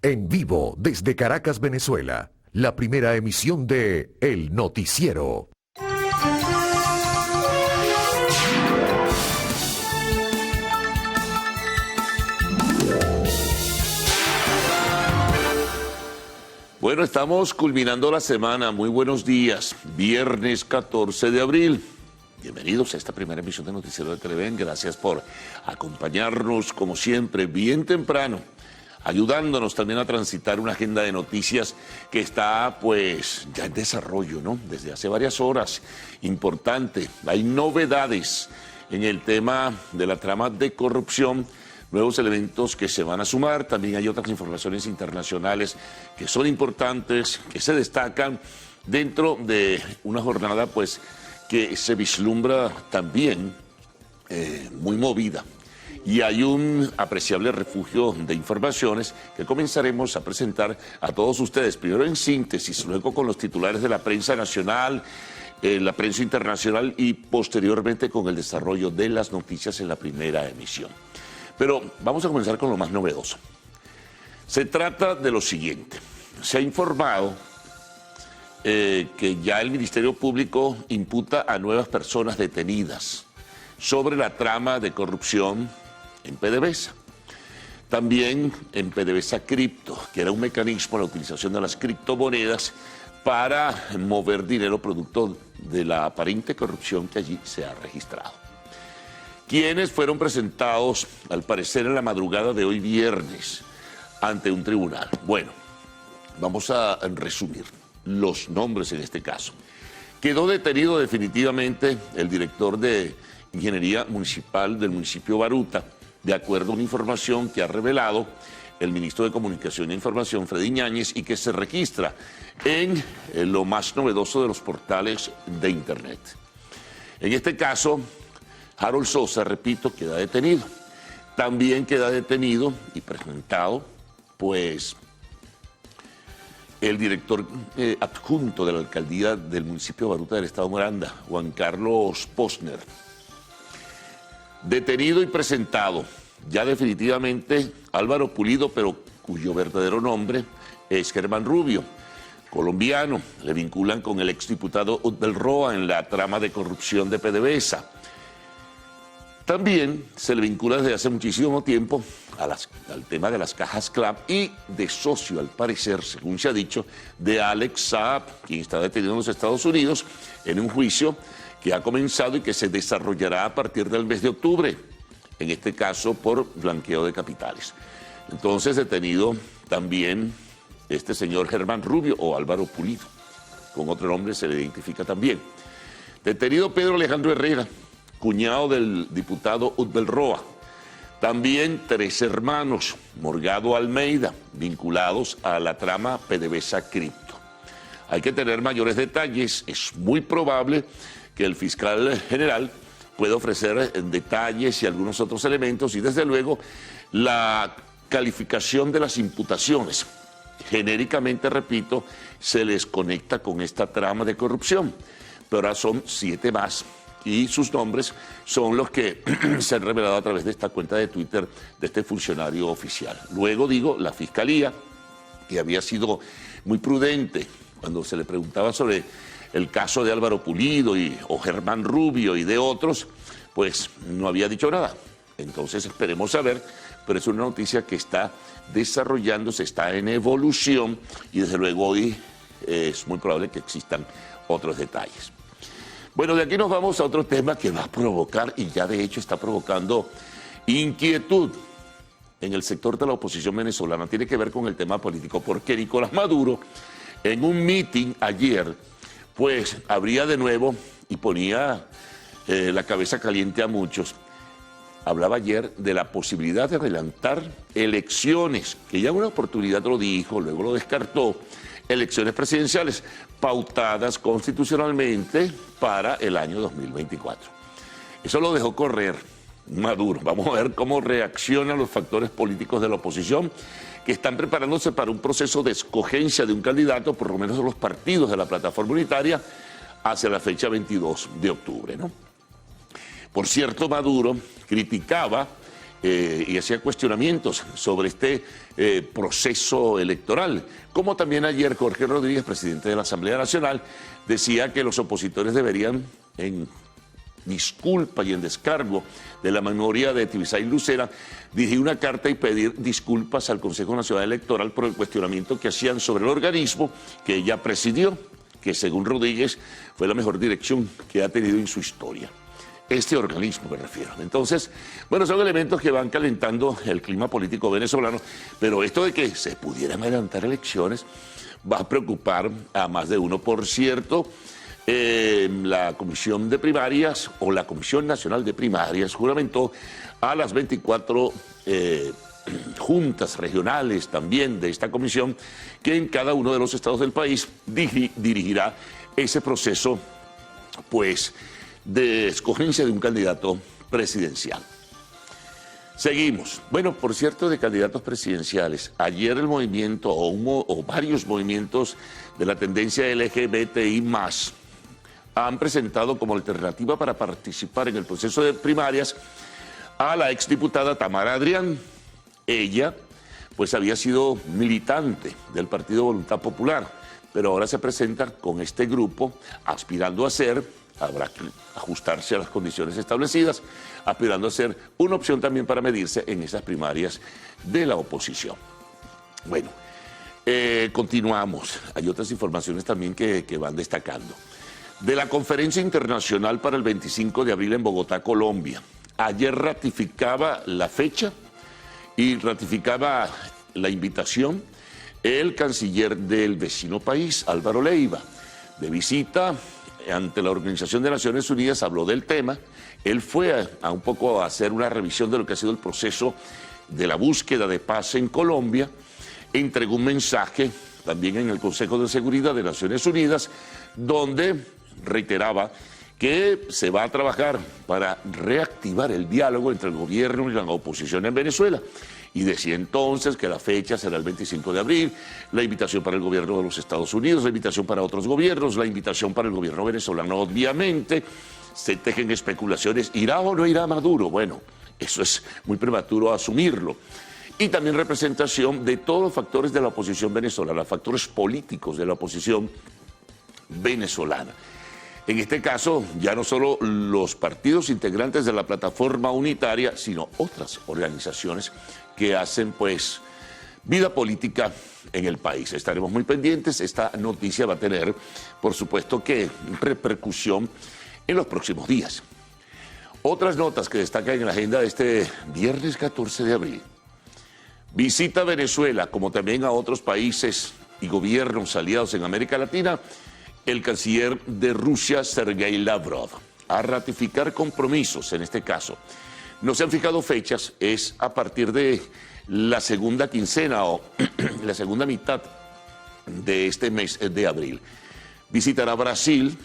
En vivo desde Caracas, Venezuela, la primera emisión de El Noticiero. Bueno, estamos culminando la semana. Muy buenos días. Viernes 14 de abril. Bienvenidos a esta primera emisión de Noticiero de Televen. Gracias por acompañarnos, como siempre, bien temprano, ayudándonos también a transitar una agenda de noticias que está, pues, ya en desarrollo, ¿no? Desde hace varias horas. Importante. Hay novedades en el tema de la trama de corrupción. Nuevos elementos que se van a sumar, también hay otras informaciones internacionales que son importantes, que se destacan dentro de una jornada pues que se vislumbra también muy movida. Y hay un apreciable refugio de informaciones que comenzaremos a presentar a todos ustedes, primero en síntesis, luego con los titulares de la prensa nacional, la prensa internacional y posteriormente con el desarrollo de las noticias en la primera emisión. Pero vamos a comenzar con lo más novedoso. Se trata de lo siguiente. Se ha informado que ya el Ministerio Público imputa a nuevas personas detenidas sobre la trama de corrupción en PDVSA. También en PDVSA Cripto, que era un mecanismo de la utilización de las criptomonedas para mover dinero producto de la aparente corrupción que allí se ha registrado. Quienes fueron presentados, al parecer, en la madrugada de hoy viernes ante un tribunal. Bueno, vamos a resumir los nombres en este caso. Quedó detenido definitivamente el director de Ingeniería Municipal del municipio Baruta, de acuerdo a una información que ha revelado el ministro de Comunicación e Información, Freddy Ñáñez, y que se registra en lo más novedoso de los portales de Internet. En este caso, Harold Sosa, repito, queda detenido. También queda detenido y presentado, pues, el director adjunto de la alcaldía del municipio de Baruta del estado Miranda, Juan Carlos Posner. Detenido y presentado, ya definitivamente, Álvaro Pulido, pero cuyo verdadero nombre es Germán Rubio, colombiano. Le vinculan con el exdiputado Utbel Roa en la trama de corrupción de PDVSA. También se le vincula desde hace muchísimo tiempo al tema de las cajas CLAP y de socio, al parecer, según se ha dicho, de Alex Saab, quien está detenido en los Estados Unidos en un juicio que ha comenzado y que se desarrollará a partir del mes de octubre, en este caso por blanqueo de capitales. Entonces, detenido también este señor Germán Rubio o Álvaro Pulido, con otro nombre se le identifica también. Detenido Pedro Alejandro Herrera, cuñado del diputado Utbel Roa. También 3 hermanos, Morgado Almeida, vinculados a la trama PDVSA Cripto. Hay que tener mayores detalles. Es muy probable que el fiscal general pueda ofrecer detalles y algunos otros elementos y, desde luego, la calificación de las imputaciones. Genéricamente, repito, se les conecta con esta trama de corrupción, pero ahora son 7 más. Y sus nombres son los que se han revelado a través de esta cuenta de Twitter de este funcionario oficial. Luego, digo, la Fiscalía, que había sido muy prudente cuando se le preguntaba sobre el caso de Álvaro Pulido o Germán Rubio y de otros, pues no había dicho nada. Entonces esperemos a ver, pero es una noticia que está desarrollándose, está en evolución y desde luego hoy es muy probable que existan otros detalles. Bueno, de aquí nos vamos a otro tema que va a provocar, y ya de hecho está provocando inquietud en el sector de la oposición venezolana. Tiene que ver con el tema político, porque Nicolás Maduro, en un meeting ayer, pues abría de nuevo y ponía la cabeza caliente a muchos. Hablaba ayer de la posibilidad de adelantar elecciones, que ya en una oportunidad lo dijo, luego lo descartó, elecciones presidenciales pautadas constitucionalmente para el año 2024. Eso lo dejó correr Maduro. Vamos a ver cómo reaccionan los factores políticos de la oposición que están preparándose para un proceso de escogencia de un candidato, por lo menos de los partidos de la plataforma unitaria, hacia la fecha 22 de octubre, ¿no? Por cierto, Maduro criticaba y hacía cuestionamientos sobre este proceso electoral. Como también ayer Jorge Rodríguez, presidente de la Asamblea Nacional, decía que los opositores deberían, en disculpa y en descargo de la memoria de Tibisay Lucera, dirigir una carta y pedir disculpas al Consejo Nacional Electoral por el cuestionamiento que hacían sobre el organismo que ella presidió, que según Rodríguez fue la mejor dirección que ha tenido en su historia. Este organismo me refiero. Entonces, bueno, son elementos que van calentando el clima político venezolano, pero esto de que se pudieran adelantar elecciones va a preocupar a más de uno. Por cierto, la Comisión de Primarias o la Comisión Nacional de Primarias juramentó a las 24 juntas regionales también de esta comisión que en cada uno de los estados del país dirigirá ese proceso, pues, de escogencia de un candidato presidencial. Seguimos. Bueno, por cierto, de candidatos presidenciales, ayer el movimiento o varios movimientos de la tendencia LGBTI+, han presentado como alternativa para participar en el proceso de primarias a la exdiputada Tamara Adrián. Ella, pues, había sido militante del Partido Voluntad Popular, pero ahora se presenta con este grupo aspirando a ser, habrá que ajustarse a las condiciones establecidas, aspirando a ser una opción también para medirse en esas primarias de la oposición. Bueno, continuamos. Hay otras informaciones también que van destacando. De la Conferencia Internacional para el 25 de abril en Bogotá, Colombia. Ayer ratificaba la fecha y ratificaba la invitación el canciller del vecino país, Álvaro Leiva, de visita ante la Organización de Naciones Unidas, habló del tema. Él fue a un poco a hacer una revisión de lo que ha sido el proceso de la búsqueda de paz en Colombia, entregó un mensaje también en el Consejo de Seguridad de Naciones Unidas, donde reiteraba que se va a trabajar para reactivar el diálogo entre el gobierno y la oposición en Venezuela. Y decía entonces que la fecha será el 25 de abril, la invitación para el gobierno de los Estados Unidos, la invitación para otros gobiernos, la invitación para el gobierno venezolano, obviamente. Se tejen especulaciones, ¿irá o no irá Maduro? Bueno, eso es muy prematuro asumirlo. Y también representación de todos los factores de la oposición venezolana, factores políticos de la oposición venezolana. En este caso, ya no solo los partidos integrantes de la plataforma unitaria, sino otras organizaciones que hacen, pues, vida política en el país. Estaremos muy pendientes. Esta noticia va a tener, por supuesto, que repercusión en los próximos días. Otras notas que destacan en la agenda de este viernes 14 de abril. Visita a Venezuela, como también a otros países y gobiernos aliados en América Latina, el canciller de Rusia, Sergei Lavrov, a ratificar compromisos, en este caso. No se han fijado fechas, es a partir de la segunda quincena o la segunda mitad de este mes de abril. Visitará Brasil,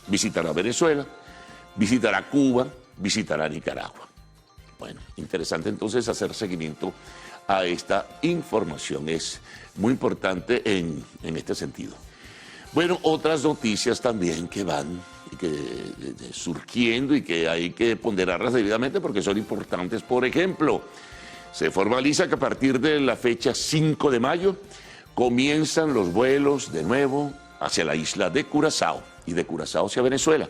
visitará Venezuela, visitará Cuba, visitará Nicaragua. Bueno, interesante entonces hacer seguimiento a esta información, es muy importante en este sentido. Bueno, otras noticias también que van surgiendo y que hay que ponderarlas debidamente porque son importantes. Por ejemplo, se formaliza que a partir de la fecha 5 de mayo comienzan los vuelos de nuevo hacia la isla de Curazao y de Curazao hacia Venezuela.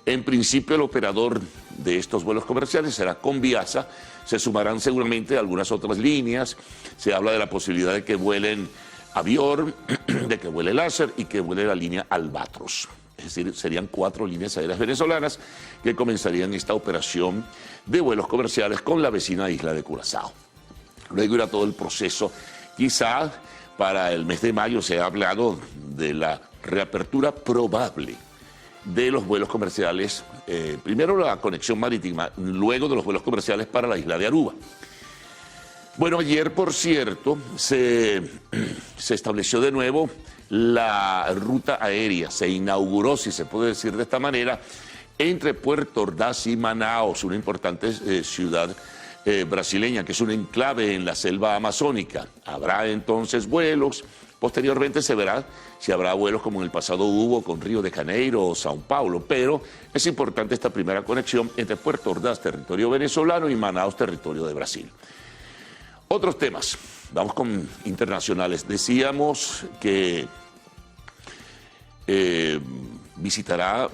En principio, el operador de estos vuelos comerciales será Conviasa. Se sumarán seguramente algunas otras líneas. Se habla de la posibilidad de que vuelen Avior, de que vuele Láser y que vuele la línea Albatros. Es decir, serían 4 líneas aéreas venezolanas que comenzarían esta operación de vuelos comerciales con la vecina isla de Curazao. Luego irá todo el proceso. Quizá para el mes de mayo se ha hablado de la reapertura probable de los vuelos comerciales, primero la conexión marítima, luego de los vuelos comerciales para la isla de Aruba. Bueno, ayer, por cierto, se estableció de nuevo la ruta aérea, se inauguró, si se puede decir de esta manera, entre Puerto Ordaz y Manaos, una importante ciudad brasileña, que es un enclave en la selva amazónica. Habrá entonces vuelos Posteriormente se verá si habrá vuelos como en el pasado hubo con Río de Janeiro o Sao Paulo, pero es importante esta primera conexión entre Puerto Ordaz, territorio venezolano, y Manaus, territorio de Brasil. Otros temas, vamos con internacionales. Decíamos que visitará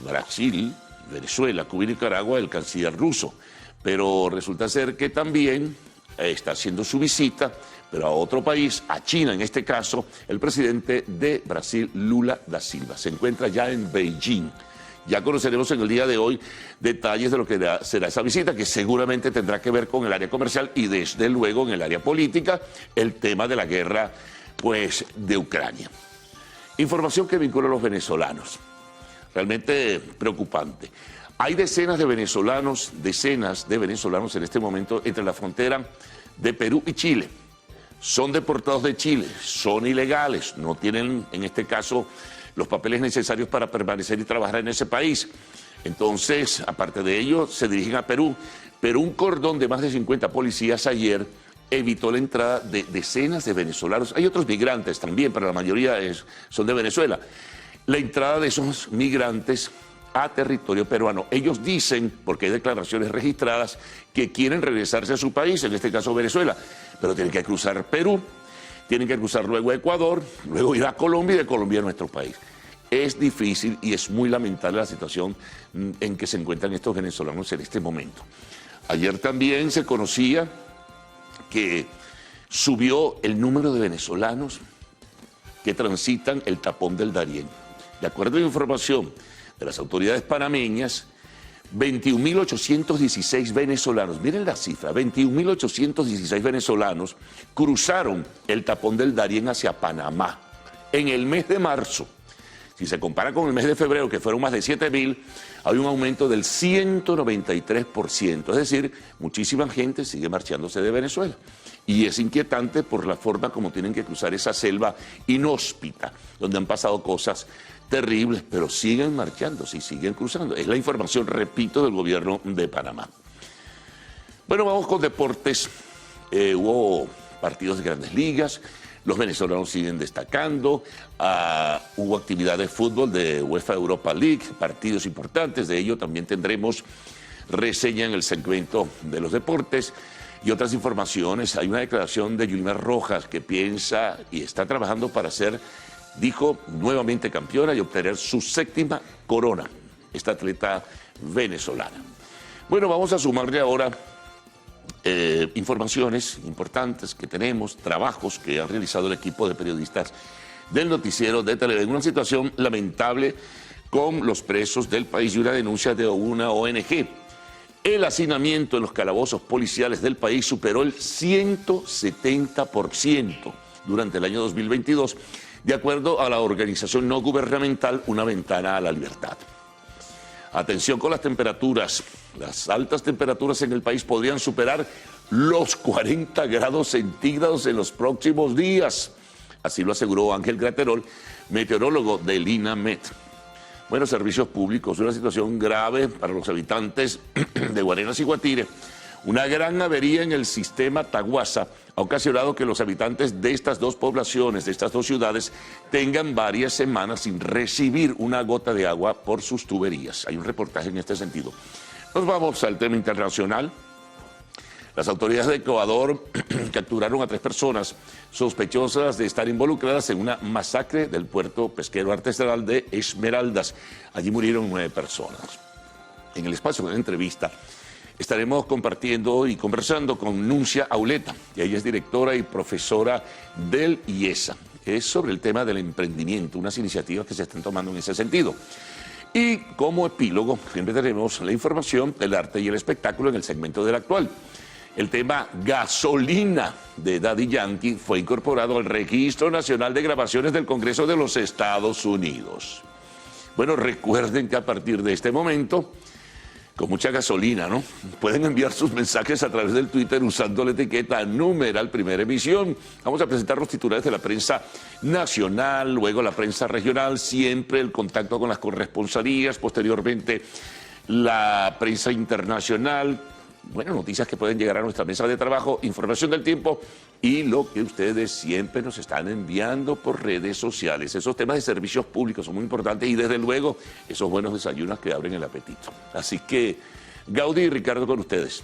Brasil, Venezuela, Cuba y Nicaragua el canciller ruso, pero resulta ser que también está haciendo su visita, pero a otro país, a China en este caso, el presidente de Brasil, Lula da Silva. Se encuentra ya en Beijing. Ya conoceremos en el día de hoy detalles de lo que será esa visita, que seguramente tendrá que ver con el área comercial y desde luego en el área política, el tema de la guerra, pues, de Ucrania. Información que vincula a los venezolanos. Realmente preocupante. Hay decenas de venezolanos en este momento entre la frontera de Perú y Chile. Son deportados de Chile, son ilegales, no tienen en este caso los papeles necesarios para permanecer y trabajar en ese país. Entonces, aparte de ello, se dirigen a Perú, pero un cordón de más de 50 policías ayer evitó la entrada de decenas de venezolanos. Hay otros migrantes también, pero la mayoría son de Venezuela. La entrada de esos migrantes a territorio peruano. Ellos dicen, porque hay declaraciones registradas, que quieren regresarse a su país, en este caso Venezuela, pero tienen que cruzar Perú, tienen que cruzar luego Ecuador, luego ir a Colombia y de Colombia a nuestro país. Es difícil y es muy lamentable la situación en que se encuentran estos venezolanos en este momento. Ayer también se conocía que subió el número de venezolanos que transitan el tapón del Darién. De acuerdo a la información de las autoridades panameñas, 21.816 venezolanos, miren la cifra, 21.816 venezolanos cruzaron el tapón del Darién hacia Panamá en el mes de marzo. Si se compara con el mes de febrero, que fueron más de 7.000, hay un aumento del 193%. Es decir, muchísima gente sigue marchándose de Venezuela. Y es inquietante por la forma como tienen que cruzar esa selva inhóspita, donde han pasado cosas terribles, pero siguen marchándose y siguen cruzando. Es la información, repito, del gobierno de Panamá. Bueno, vamos con deportes. Hubo partidos de grandes ligas. Los venezolanos siguen destacando, hubo actividad de fútbol de UEFA Europa League, partidos importantes, de ello también tendremos reseña en el segmento de los deportes y otras informaciones. Hay una declaración de Yulimar Rojas que piensa y está trabajando para ser, dijo, nuevamente campeona y obtener su 7ª corona, esta atleta venezolana. Bueno, vamos a sumarle ahora informaciones importantes que tenemos, trabajos que ha realizado el equipo de periodistas del noticiero de Televen. Una situación lamentable con los presos del país y una denuncia de una ONG. El hacinamiento en los calabozos policiales del país superó el 170% durante el año 2022, de acuerdo a la organización no gubernamental Una Ventana a la Libertad. Atención con las temperaturas. Las altas temperaturas en el país podrían superar los 40 grados centígrados en los próximos días. Así lo aseguró Ángel Graterol, meteorólogo del INAMET. Bueno, servicios públicos, una situación grave para los habitantes de Guarenas y Guatire. Una gran avería en el sistema Taguasa ha ocasionado que los habitantes de estas dos poblaciones, de estas dos ciudades, tengan varias semanas sin recibir una gota de agua por sus tuberías. Hay un reportaje en este sentido. Nos vamos al tema internacional. Las autoridades de Ecuador capturaron a 3 personas sospechosas de estar involucradas en una masacre del puerto pesquero artesanal de Esmeraldas. Allí murieron 9 personas. En el espacio de la entrevista estaremos compartiendo y conversando con Nuncia Auleta, que ella es directora y profesora del IESA. Es sobre el tema del emprendimiento, unas iniciativas que se están tomando en ese sentido. Y como epílogo, siempre tenemos la información del arte y el espectáculo en el segmento del actual. El tema Gasolina de Daddy Yankee fue incorporado al Registro Nacional de Grabaciones del Congreso de los Estados Unidos. Bueno, recuerden que a partir de este momento, con mucha gasolina, ¿no? Pueden enviar sus mensajes a través del Twitter usando la etiqueta numeral Primera Emisión. Vamos a presentar los titulares de la prensa nacional, luego la prensa regional, siempre el contacto con las corresponsalías, posteriormente la prensa internacional, bueno, noticias que pueden llegar a nuestra mesa de trabajo, información del tiempo y lo que ustedes siempre nos están enviando por redes sociales. Esos temas de servicios públicos son muy importantes y desde luego esos buenos desayunos que abren el apetito. Así que Gaudí y Ricardo con ustedes.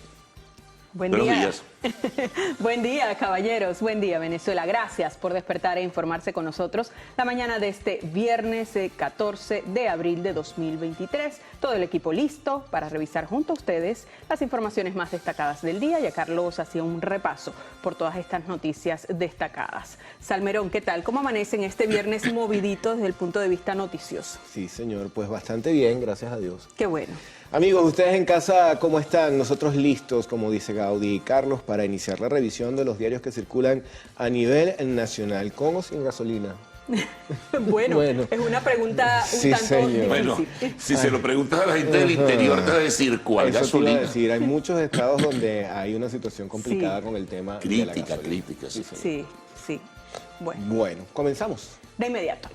Buen día. Buenos días. Buen día, caballeros. Buen día, Venezuela. Gracias por despertar e informarse con nosotros la mañana de este viernes 14 de abril de 2023. Todo el equipo listo para revisar junto a ustedes las informaciones más destacadas del día. Ya Carlos hacía un repaso por todas estas noticias destacadas. Salmerón, ¿qué tal? ¿Cómo amanecen este viernes movidito desde el punto de vista noticioso? Sí, señor, pues bastante bien, gracias a Dios. Qué bueno. Amigos, ustedes en casa, ¿cómo están? Nosotros listos, como dice Gaudí y Carlos, para iniciar la revisión de los diarios que circulan a nivel nacional, con o sin gasolina. Bueno, es una pregunta un tanto difícil. Bueno, si se lo preguntas a la gente del interior, te va a decir cuál Eso gasolina. te iba a decir, hay muchos estados donde hay una situación complicada con el tema de la gasolina. Crítica, sí. Sí. Bueno, comenzamos. De inmediato.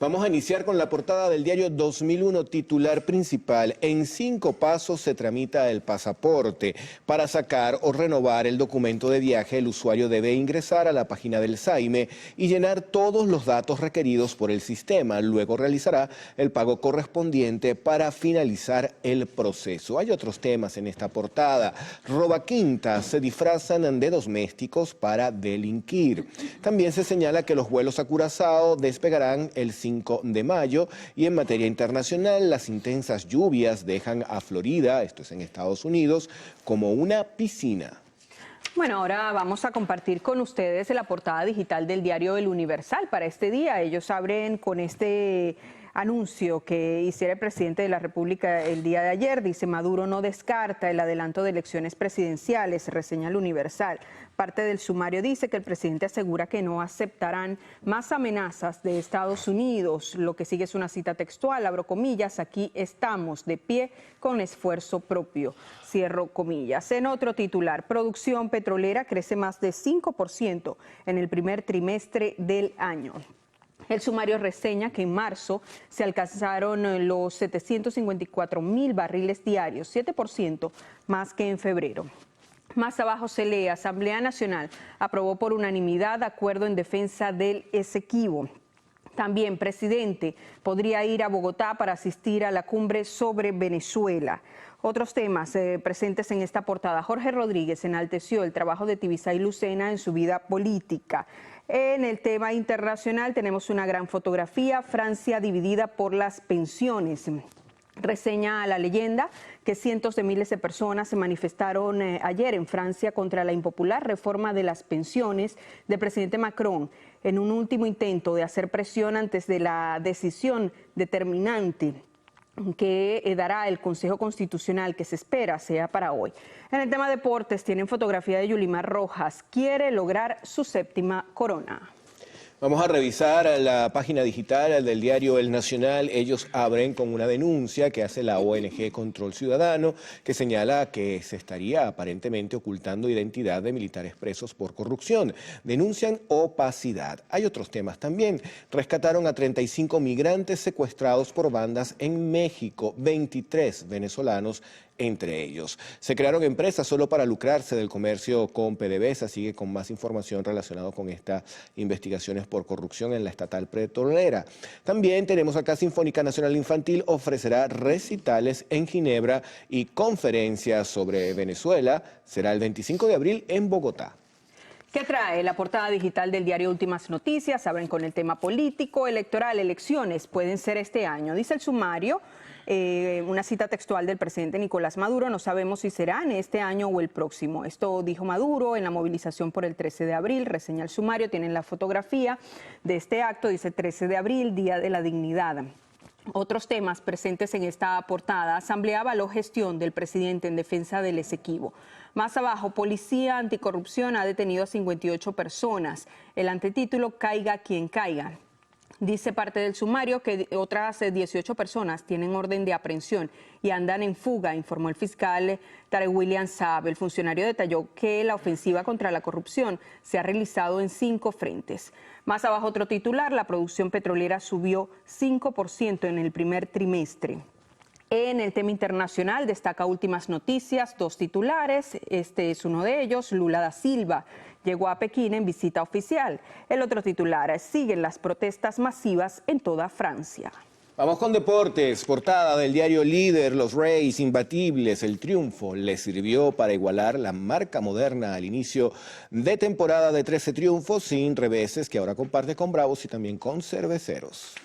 Vamos a iniciar con la portada del diario 2001, titular principal. En 5 pasos se tramita el pasaporte. Para sacar o renovar el documento de viaje, el usuario debe ingresar a la página del SAIME y llenar todos los datos requeridos por el sistema. Luego realizará el pago correspondiente para finalizar el proceso. Hay otros temas en esta portada. Robaquintas se disfrazan de domésticos para delinquir. También se señala que los vuelos a Curazao despegarán el 5 de mayo y en materia internacional las intensas lluvias dejan a Florida, esto es en Estados Unidos, como una piscina. Bueno, ahora vamos a compartir con ustedes la portada digital del diario El Universal para este día. Ellos abren con este anuncio que hiciera el presidente de la República el día de ayer. Dice: Maduro no descarta el adelanto de elecciones presidenciales, reseña El Universal. Parte del sumario dice que el presidente asegura que no aceptarán más amenazas de Estados Unidos. Lo que sigue es una cita textual, abro comillas: aquí estamos de pie con esfuerzo propio, cierro comillas. En otro titular, producción petrolera crece más de 5% en el primer trimestre del año. El sumario reseña que en marzo se alcanzaron los 754.000 barriles diarios, 7% más que en febrero. Más abajo se lee: Asamblea Nacional aprobó por unanimidad acuerdo en defensa del Esequibo. También presidente podría ir a Bogotá para asistir a la cumbre sobre Venezuela. Otros temas presentes en esta portada. Jorge Rodríguez enalteció el trabajo de Tibisay Lucena en su vida política. En el tema internacional tenemos una gran fotografía: Francia dividida por las pensiones. Reseña a La Leyenda que cientos de miles de personas se manifestaron ayer en Francia contra la impopular reforma de las pensiones del presidente Macron, en un último intento de hacer presión antes de la decisión determinante que dará el Consejo Constitucional, que se espera sea para hoy. En el tema deportes tienen fotografía de Yulimar Rojas, quiere lograr su 7ª corona. Vamos a revisar la página digital del diario El Nacional. Ellos abren con una denuncia que hace la ONG Control Ciudadano, que señala que se estaría aparentemente ocultando identidad de militares presos por corrupción. Denuncian opacidad. Hay otros temas también. Rescataron a 35 migrantes secuestrados por bandas en México, 23 venezolanos entre ellos. Se crearon empresas solo para lucrarse del comercio con PDVSA. Sigue con más información relacionada con estas investigaciones por corrupción en la estatal petrolera. También tenemos acá: Sinfónica Nacional Infantil ofrecerá recitales en Ginebra y conferencias sobre Venezuela. Será el 25 de abril en Bogotá. ¿Qué trae la portada digital del diario Últimas Noticias? Abren con el tema político, electoral, elecciones pueden ser este año. Dice el sumario, una cita textual del presidente Nicolás Maduro: no sabemos si serán este año o el próximo. Esto dijo Maduro en la movilización por el 13 de abril, reseña el sumario, tienen la fotografía de este acto, dice 13 de abril, Día de la Dignidad. Otros temas presentes en esta portada: Asamblea avaló gestión del presidente en defensa del Esequibo. Más abajo, Policía Anticorrupción ha detenido a 58 personas. El antetítulo: Caiga quien caiga. Dice parte del sumario que otras 18 personas tienen orden de aprehensión y andan en fuga, informó el fiscal Tarek William Saab. El funcionario detalló que la ofensiva contra la corrupción se ha realizado en 5 frentes. Más abajo otro titular, la producción petrolera subió 5% en el primer trimestre. En el tema internacional destaca últimas noticias, 2 titulares, este es uno de ellos, Lula da Silva llegó a Pekín en visita oficial. El otro titular, siguen las protestas masivas en toda Francia. Vamos con deportes, portada del diario Líder, los Rays imbatibles, el triunfo les sirvió para igualar la marca moderna al inicio de temporada de 13 triunfos sin reveses que ahora comparte con Bravos y también con Cerveceros.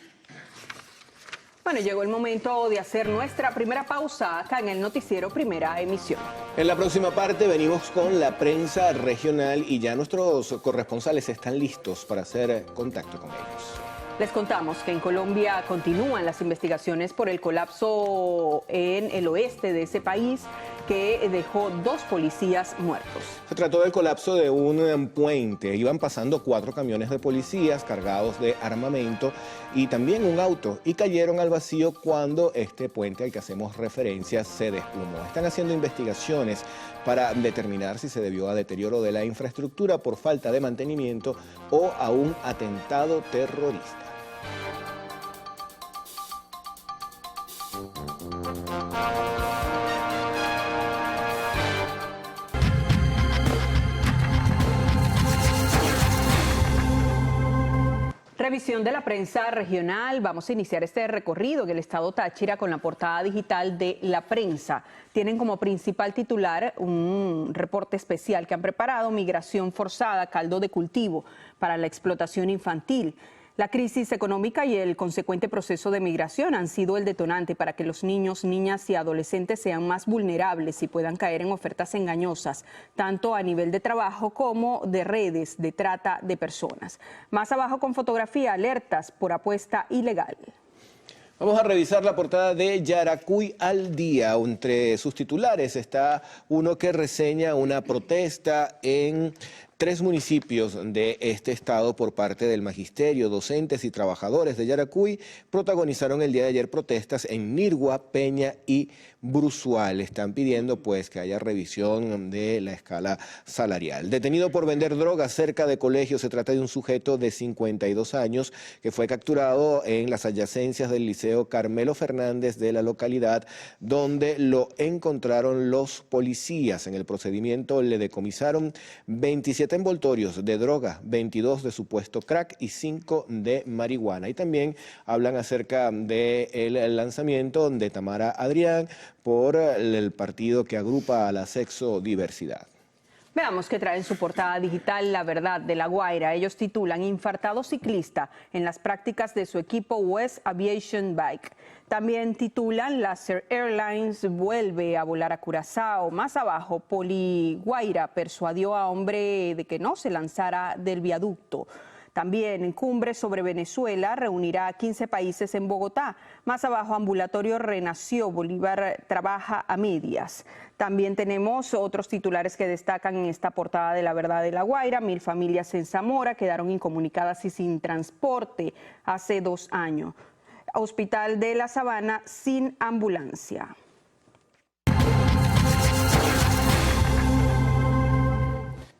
Bueno, llegó el momento de hacer nuestra primera pausa acá en el noticiero Primera Emisión. En la próxima parte venimos con la prensa regional y ya nuestros corresponsales están listos para hacer contacto con ellos. Les contamos que en Colombia continúan las investigaciones por el colapso en el oeste de ese país que dejó 2 policías muertos. Se trató del colapso de un puente. Iban pasando 4 camiones de policías cargados de armamento y también un auto y cayeron al vacío cuando este puente al que hacemos referencia se desplomó. Están haciendo investigaciones para determinar si se debió a deterioro de la infraestructura por falta de mantenimiento o a un atentado terrorista. Revisión de la prensa regional. Vamos a iniciar este recorrido en el estado Táchira con la portada digital de La Prensa. Tienen como principal titular un reporte especial que han preparado: migración forzada, caldo de cultivo para la explotación infantil. La crisis económica y el consecuente proceso de migración han sido el detonante para que los niños, niñas y adolescentes sean más vulnerables y puedan caer en ofertas engañosas, tanto a nivel de trabajo como de redes de trata de personas. Más abajo con fotografía, alertas por apuesta ilegal. Vamos a revisar la portada de Yaracuy al día. Entre sus titulares está uno que reseña una protesta en 3 municipios de este estado por parte del magisterio. Docentes y trabajadores de Yaracuy protagonizaron el día de ayer protestas en Nirgua, Peña y Bruzual. Están pidiendo pues que haya revisión de la escala salarial. Detenido por vender drogas cerca de colegios, se trata de un sujeto de 52 años que fue capturado en las adyacencias del Liceo Carmelo Fernández de la localidad, donde lo encontraron los policías. En el procedimiento le decomisaron 27 envoltorios de droga, 22 de supuesto crack y 5 de marihuana. Y también hablan acerca del lanzamiento de Tamara Adrián por el partido que agrupa a la sexodiversidad. Veamos qué trae en su portada digital La Verdad de La Guaira. Ellos titulan: infartado ciclista en las prácticas de su equipo West Aviation Bike. También titulan: Laser Airlines vuelve a volar a Curazao. Más abajo, Poli Guaira persuadió a hombre de que no se lanzara del viaducto. También en cumbre sobre Venezuela reunirá a 15 países en Bogotá. Más abajo, ambulatorio renació, Bolívar trabaja a medias. También tenemos otros titulares que destacan en esta portada de La Verdad de La Guaira. 1000 familias en Zamora quedaron incomunicadas y sin transporte hace 2 años. Hospital de la Sabana sin ambulancia.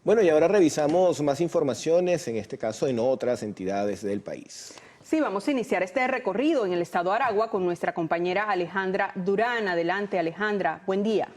Bueno, y ahora revisamos más informaciones, en este caso en otras entidades del país. Sí, vamos a iniciar este recorrido en el estado Aragua con nuestra compañera Alejandra Durán. Adelante, Alejandra, buen día.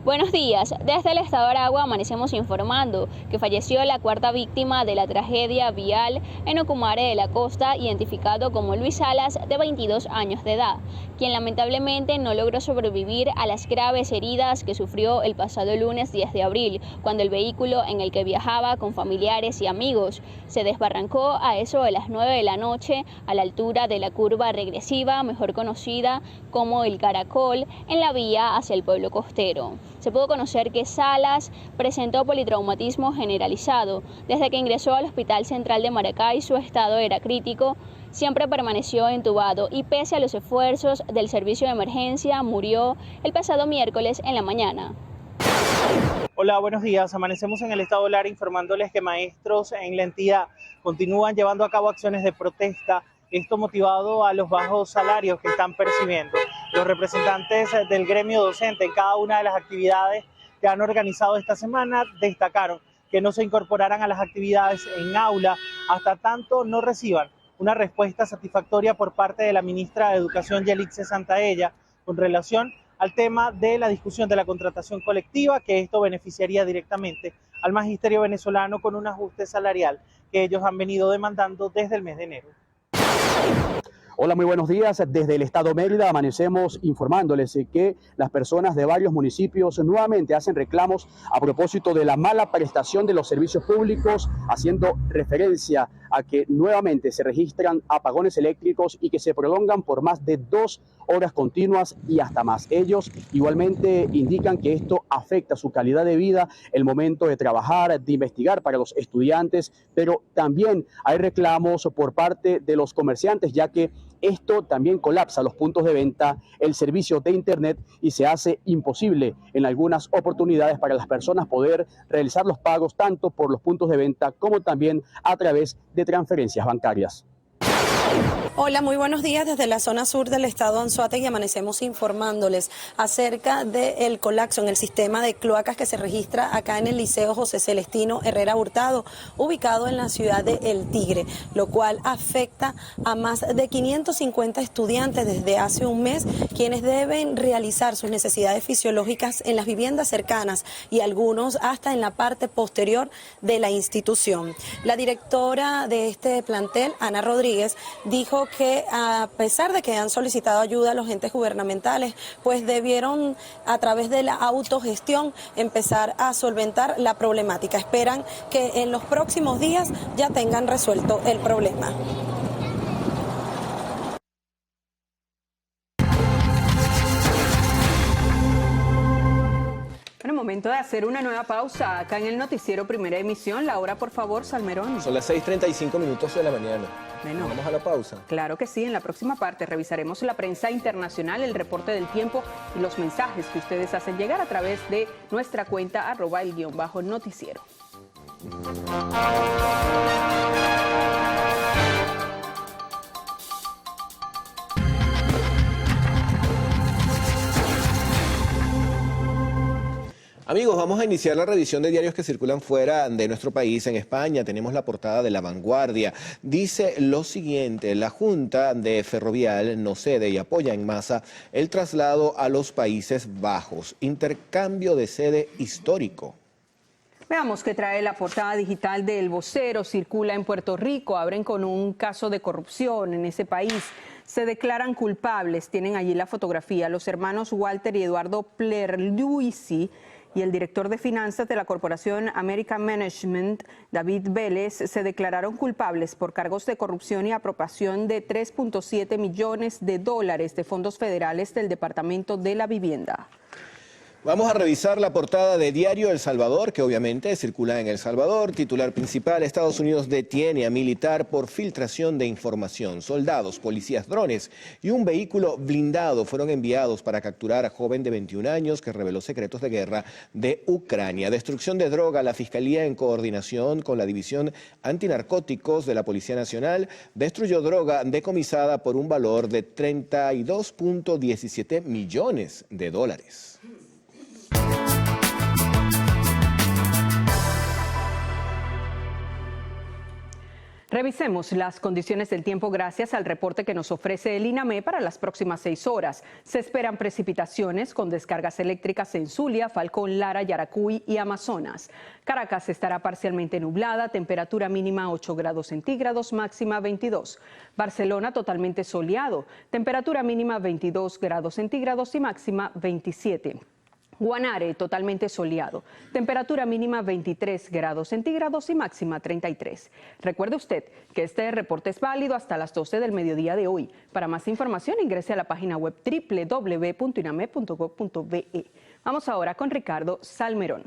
Buenos días. Desde el estado de Aragua amanecemos informando que falleció la 4ª víctima de la tragedia vial en Ocumare de la Costa, identificado como Luis Salas, de 22 años de edad, quien lamentablemente no logró sobrevivir a las graves heridas que sufrió el pasado lunes 10 de abril, cuando el vehículo en el que viajaba con familiares y amigos se desbarrancó a eso de las 9 de la noche a la altura de la curva regresiva, mejor conocida como el Caracol, en la vía hacia el pueblo costero. Se pudo conocer que Salas presentó politraumatismo generalizado. Desde que ingresó al Hospital Central de Maracay, su estado era crítico. Siempre permaneció entubado y pese a los esfuerzos del servicio de emergencia, murió el pasado miércoles en la mañana. Hola, buenos días. Amanecemos en el estado Lara informándoles que maestros en la entidad continúan llevando a cabo acciones de protesta, esto motivado a los bajos salarios que están percibiendo. Los representantes del gremio docente en cada una de las actividades que han organizado esta semana destacaron que no se incorporarán a las actividades en aula hasta tanto no reciban una respuesta satisfactoria por parte de la ministra de Educación, Yelixe Santaella, con relación al tema de la discusión de la contratación colectiva, que esto beneficiaría directamente al magisterio venezolano con un ajuste salarial que ellos han venido demandando desde el mes de enero. Hola, muy buenos días. Desde el estado Mérida amanecemos informándoles que las personas de varios municipios nuevamente hacen reclamos a propósito de la mala prestación de los servicios públicos, haciendo referencia a que nuevamente se registran apagones eléctricos y que se prolongan por más de 2 horas continuas y hasta más. Ellos igualmente indican que esto afecta su calidad de vida, el momento de trabajar, de investigar para los estudiantes, pero también hay reclamos por parte de los comerciantes, ya que esto también colapsa los puntos de venta, el servicio de internet y se hace imposible en algunas oportunidades para las personas poder realizar los pagos tanto por los puntos de venta como también a través de transferencias bancarias. Hola, muy buenos días. Desde la zona sur del estado Anzoátegui amanecemos informándoles acerca del colapso en el sistema de cloacas que se registra acá en el Liceo José Celestino Herrera Hurtado, ubicado en la ciudad de El Tigre, lo cual afecta a más de 550 estudiantes desde hace un mes, quienes deben realizar sus necesidades fisiológicas en las viviendas cercanas y algunos hasta en la parte posterior de la institución. La directora de este plantel, Ana Rodríguez, dijo que a pesar de que han solicitado ayuda a los entes gubernamentales, pues debieron a través de la autogestión empezar a solventar la problemática. Esperan que en los próximos días ya tengan resuelto el problema. Bueno, momento de hacer una nueva pausa acá en el noticiero Primera Emisión. La hora, por favor, Salmerón. Son las 6:35 de la mañana. Bueno, vamos a la pausa. Claro que sí, en la próxima parte revisaremos la prensa internacional, el reporte del tiempo y los mensajes que ustedes hacen llegar a través de nuestra cuenta @el_noticiero. Amigos, vamos a iniciar la revisión de diarios que circulan fuera de nuestro país. En España tenemos la portada de La Vanguardia. Dice lo siguiente: la Junta de Ferrovial no cede y apoya en masa el traslado a los Países Bajos. Intercambio de sede histórico. Veamos qué trae la portada digital del Vocero. Circula en Puerto Rico, abren con un caso de corrupción en ese país. Se declaran culpables, tienen allí la fotografía, los hermanos Walter y Eduardo Pierluisi y el director de finanzas de la corporación American Management, David Vélez, se declararon culpables por cargos de corrupción y apropiación de $3.7 millones de fondos federales del Departamento de la Vivienda. Vamos a revisar la portada de Diario El Salvador, que obviamente circula en El Salvador. Titular principal: Estados Unidos detiene a militar por filtración de información. Soldados, policías, drones y un vehículo blindado fueron enviados para capturar a joven de 21 años que reveló secretos de guerra de Ucrania. Destrucción de droga. La Fiscalía, en coordinación con la División Antinarcóticos de la Policía Nacional, destruyó droga decomisada por un valor de $32.17 millones. Revisemos las condiciones del tiempo gracias al reporte que nos ofrece el INAME para las próximas 6 horas. Se esperan precipitaciones con descargas eléctricas en Zulia, Falcón, Lara, Yaracuy y Amazonas. Caracas estará parcialmente nublada, temperatura mínima 8 grados centígrados, máxima 22. Barcelona totalmente soleado, temperatura mínima 22 grados centígrados y máxima 27. Guanare, totalmente soleado, temperatura mínima 23 grados centígrados y máxima 33. Recuerde usted que este reporte es válido hasta las 12 del mediodía de hoy. Para más información ingrese a la página web www.iname.gov.be. Vamos ahora con Ricardo Salmerón.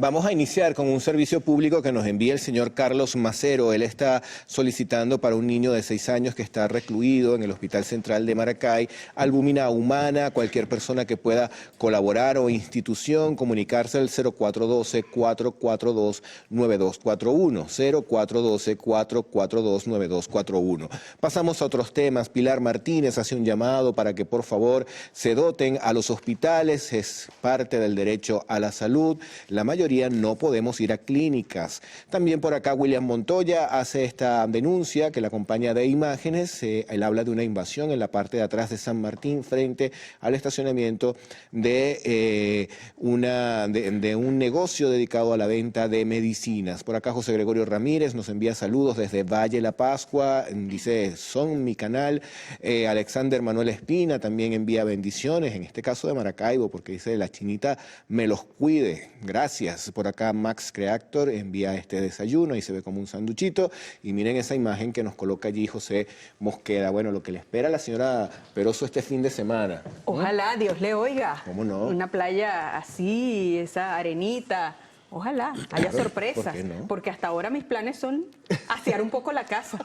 Vamos a iniciar con un servicio público que nos envía el señor Carlos Macero. Él está solicitando para un niño de 6 años que está recluido en el Hospital Central de Maracay albúmina humana. Cualquier persona que pueda colaborar o institución, comunicarse al 0412-442-9241. 0412-442-9241. Pasamos a otros temas. Pilar Martínez hace un llamado para que por favor se doten a los hospitales. Es parte del derecho a la salud. La mayoría no podemos ir a clínicas. También por acá William Montoya hace esta denuncia que la acompaña de imágenes. Él habla de una invasión en la parte de atrás de San Martín frente al estacionamiento de un negocio dedicado a la venta de medicinas. Por acá José Gregorio Ramírez nos envía saludos desde Valle La Pascua, dice son mi canal. Alexander Manuel Espina también envía bendiciones, en este caso de Maracaibo, porque dice la chinita me los cuide. Gracias. Por acá Max Creator envía este desayuno y se ve como un sanduchito. Y miren esa imagen que nos coloca allí José Mosqueda. Bueno, lo que le espera a la señora Peroso este fin de semana. Ojalá, Dios le oiga. ¿Cómo no? Una playa así, esa arenita. Ojalá haya sorpresas. ¿Por qué no? Porque hasta ahora mis planes son asear un poco la casa.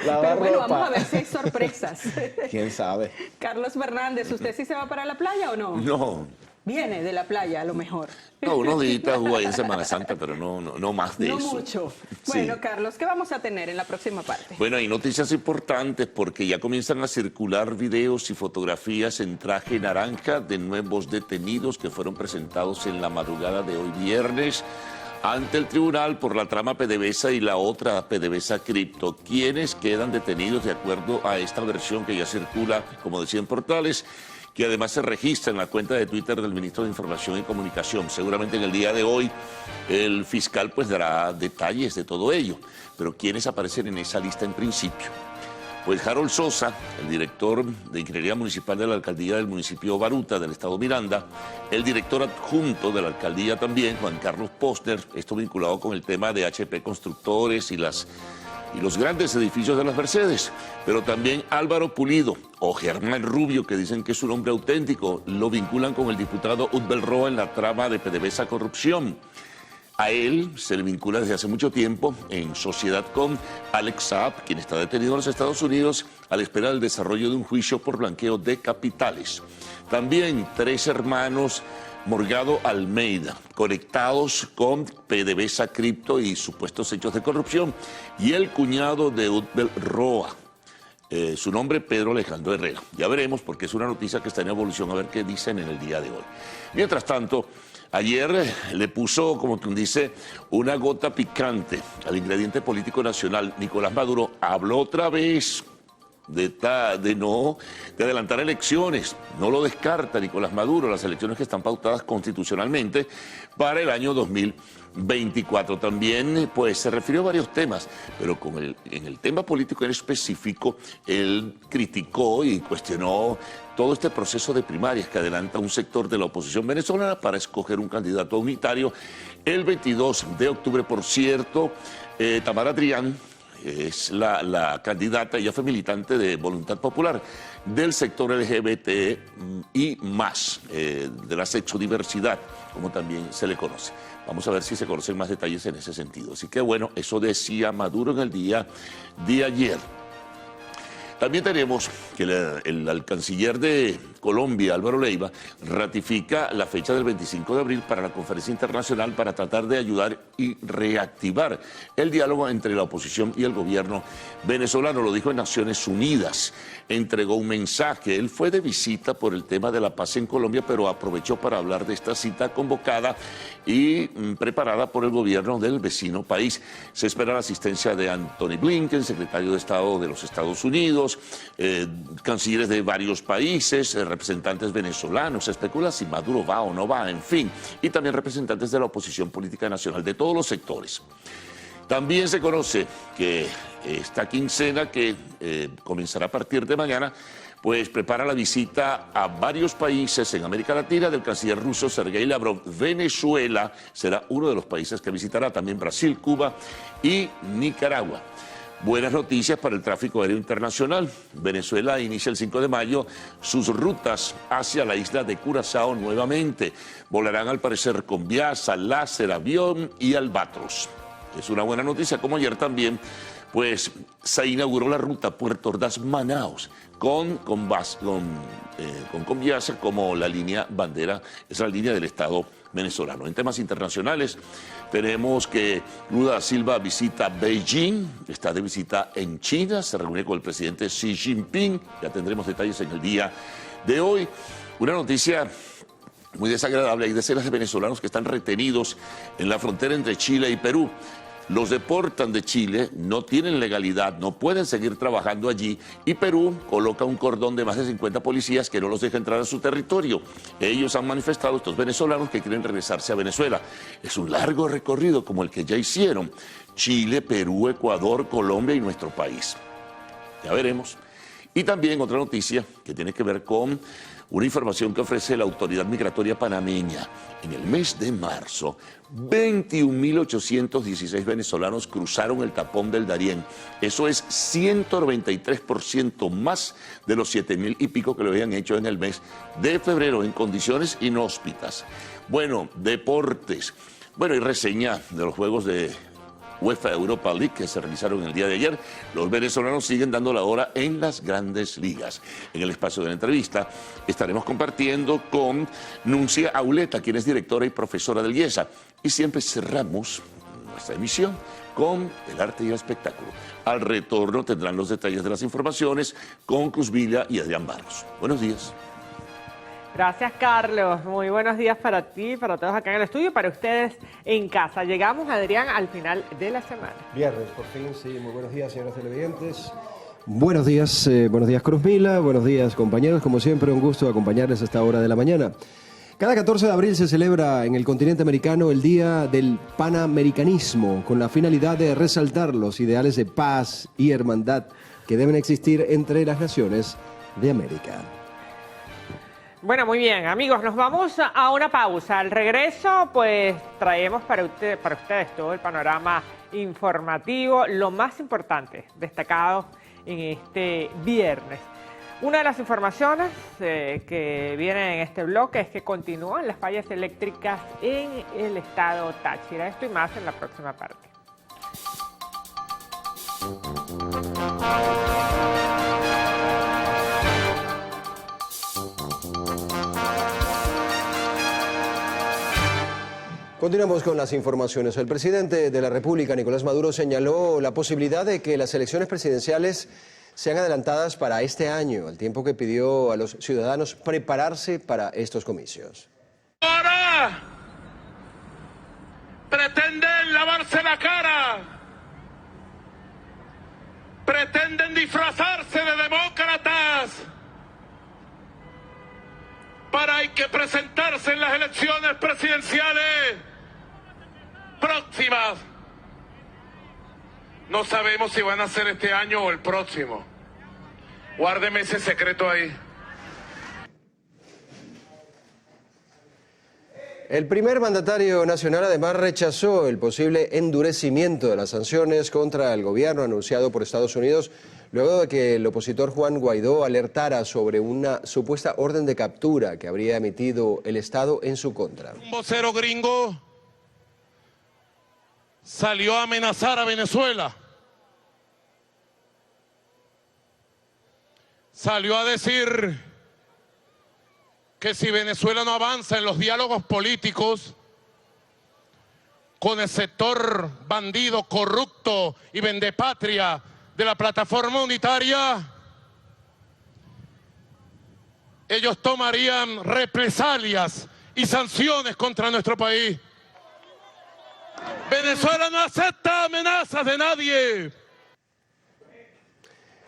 Lavar Pero bueno, ropa. vamos a ver si hay sorpresas. ¿Quién sabe? Carlos Fernández, ¿usted sí se va para la playa o no? No, Viene de la playa, a lo mejor. no, unos días hubo ahí en Semana Santa, pero no más de No eso. mucho. Sí. Bueno, Carlos, ¿qué vamos a tener en la próxima parte? Bueno, hay noticias importantes porque ya comienzan a circular videos y fotografías en traje naranja de nuevos detenidos que fueron presentados en la madrugada de hoy viernes ante el tribunal por la trama PDVSA y la otra PDVSA Cripto, quienes quedan detenidos de acuerdo a esta versión que ya circula, como decían portales, que además se registra en la cuenta de Twitter del ministro de Información y Comunicación. Seguramente en el día de hoy el fiscal pues dará detalles de todo ello, pero ¿quiénes aparecen en esa lista en principio? Pues Harold Sosa, el director de Ingeniería Municipal de la Alcaldía del municipio Baruta, del estado Miranda, el director adjunto de la alcaldía también, Juan Carlos Posner, esto vinculado con el tema de HP Constructores y los grandes edificios de las Mercedes, pero también Álvaro Pulido o Germán Rubio, que dicen que es un hombre auténtico, lo vinculan con el diputado Utbel Roa en la trama de PDVSA Corrupción. A él se le vincula desde hace mucho tiempo en sociedad con Alex Saab, quien está detenido en los Estados Unidos a la espera del desarrollo de un juicio por blanqueo de capitales. También 3 hermanos Morgado Almeida, conectados con PDVSA Cripto y supuestos hechos de corrupción, y el cuñado de Utbel Roa, su nombre Pedro Alejandro Herrera. Ya veremos, porque es una noticia que está en evolución, a ver qué dicen en el día de hoy. Mientras tanto, ayer le puso, como quien dice, una gota picante al ingrediente político nacional. Nicolás Maduro habló otra vez de adelantar elecciones. No lo descarta Nicolás Maduro, las elecciones que están pautadas constitucionalmente para el año 2024. También pues se refirió a varios temas, pero en el tema político en específico, él criticó y cuestionó todo este proceso de primarias que adelanta un sector de la oposición venezolana para escoger un candidato unitario. El 22 de octubre, por cierto, Tamara Adrián es la candidata, ella fue militante de Voluntad Popular, del sector LGBT y más, de la sexodiversidad, como también se le conoce. Vamos a ver si se conocen más detalles en ese sentido. Así que bueno, eso decía Maduro en el día de ayer. También tenemos que el canciller de Colombia, Álvaro Leiva, ratifica la fecha del 25 de abril para la conferencia internacional para tratar de ayudar y reactivar el diálogo entre la oposición y el gobierno venezolano. Lo dijo en Naciones Unidas. Entregó un mensaje. Él fue de visita por el tema de la paz en Colombia, pero aprovechó para hablar de esta cita convocada y preparada por el gobierno del vecino país. Se espera la asistencia de Anthony Blinken, secretario de Estado de los Estados Unidos, cancilleres de varios países, representantes venezolanos. Se especula si Maduro va o no va, en fin, y también representantes de la oposición política nacional de todos los sectores. También se conoce que esta quincena, que comenzará a partir de mañana, pues prepara la visita a varios países en América Latina del canciller ruso Sergei Lavrov. Venezuela será uno de los países que visitará, también Brasil, Cuba y Nicaragua. Buenas noticias para el tráfico aéreo internacional. Venezuela inicia el 5 de mayo sus rutas hacia la isla de Curazao nuevamente. Volarán al parecer con Viasa, Láser, Avión y Albatros. Es una buena noticia, como ayer también, pues se inauguró la ruta Puerto Ordaz-Manaos con Viasa como la línea bandera, es la línea del Estado venezolano. En temas internacionales, tenemos que Lula da Silva visita Beijing, está de visita en China, se reúne con el presidente Xi Jinping, ya tendremos detalles en el día de hoy. Una noticia muy desagradable, hay decenas de venezolanos que están retenidos en la frontera entre Chile y Perú. Los deportan de Chile, no tienen legalidad, no pueden seguir trabajando allí y Perú coloca un cordón de más de 50 policías que no los deja entrar a su territorio. Ellos han manifestado, estos venezolanos, que quieren regresarse a Venezuela. Es un largo recorrido como el que ya hicieron Chile, Perú, Ecuador, Colombia y nuestro país. Ya veremos. Y también otra noticia que tiene que ver con una información que ofrece la Autoridad Migratoria Panameña. En el mes de marzo, 21.816 venezolanos cruzaron el tapón del Darién. Eso es 193% más de los 7.000 y pico que lo habían hecho en el mes de febrero en condiciones inhóspitas. Bueno, deportes. Bueno, y reseña de los juegos de UEFA Europa League que se realizaron el día de ayer. Los venezolanos siguen dando la hora en las grandes ligas. En el espacio de la entrevista estaremos compartiendo con Nuncia Auleta, quien es directora y profesora del IESA. Y siempre cerramos nuestra emisión con el arte y el espectáculo. Al retorno tendrán los detalles de las informaciones con Cruz Villa y Adrián Barros. Buenos días. Gracias, Carlos. Muy buenos días para ti, para todos acá en el estudio y para ustedes en casa. Llegamos, Adrián, al final de la semana. Viernes, por fin, sí. Muy buenos días, señoras televidentes. Buenos días Cruz Vila, buenos días, compañeros. Como siempre, un gusto acompañarles a esta hora de la mañana. Cada 14 de abril se celebra en el continente americano el Día del Panamericanismo, con la finalidad de resaltar los ideales de paz y hermandad que deben existir entre las naciones de América. Bueno, muy bien, amigos, nos vamos a una pausa. Al regreso, pues traemos para ustedes todo el panorama informativo, lo más importante destacado en este viernes. Una de las informaciones que vienen en este bloque es que continúan las fallas eléctricas en el estado Táchira. Esto y más en la próxima parte. Continuamos con las informaciones. El presidente de la República, Nicolás Maduro, señaló la posibilidad de que las elecciones presidenciales sean adelantadas para este año, al tiempo que pidió a los ciudadanos prepararse para estos comicios. Ahora pretenden lavarse la cara, pretenden disfrazarse de demócratas para hay que presentarse en las elecciones presidenciales próximas. No sabemos si van a ser este año o el próximo. Guárdeme ese secreto ahí. El primer mandatario nacional además rechazó el posible endurecimiento de las sanciones contra el gobierno anunciado por Estados Unidos luego de que el opositor Juan Guaidó alertara sobre una supuesta orden de captura que habría emitido el Estado en su contra. Un vocero gringo salió a amenazar a Venezuela. Salió a decir que si Venezuela no avanza en los diálogos políticos con el sector bandido, corrupto y vendepatria de la plataforma unitaria, ellos tomarían represalias y sanciones contra nuestro país. Venezuela no acepta amenazas de nadie.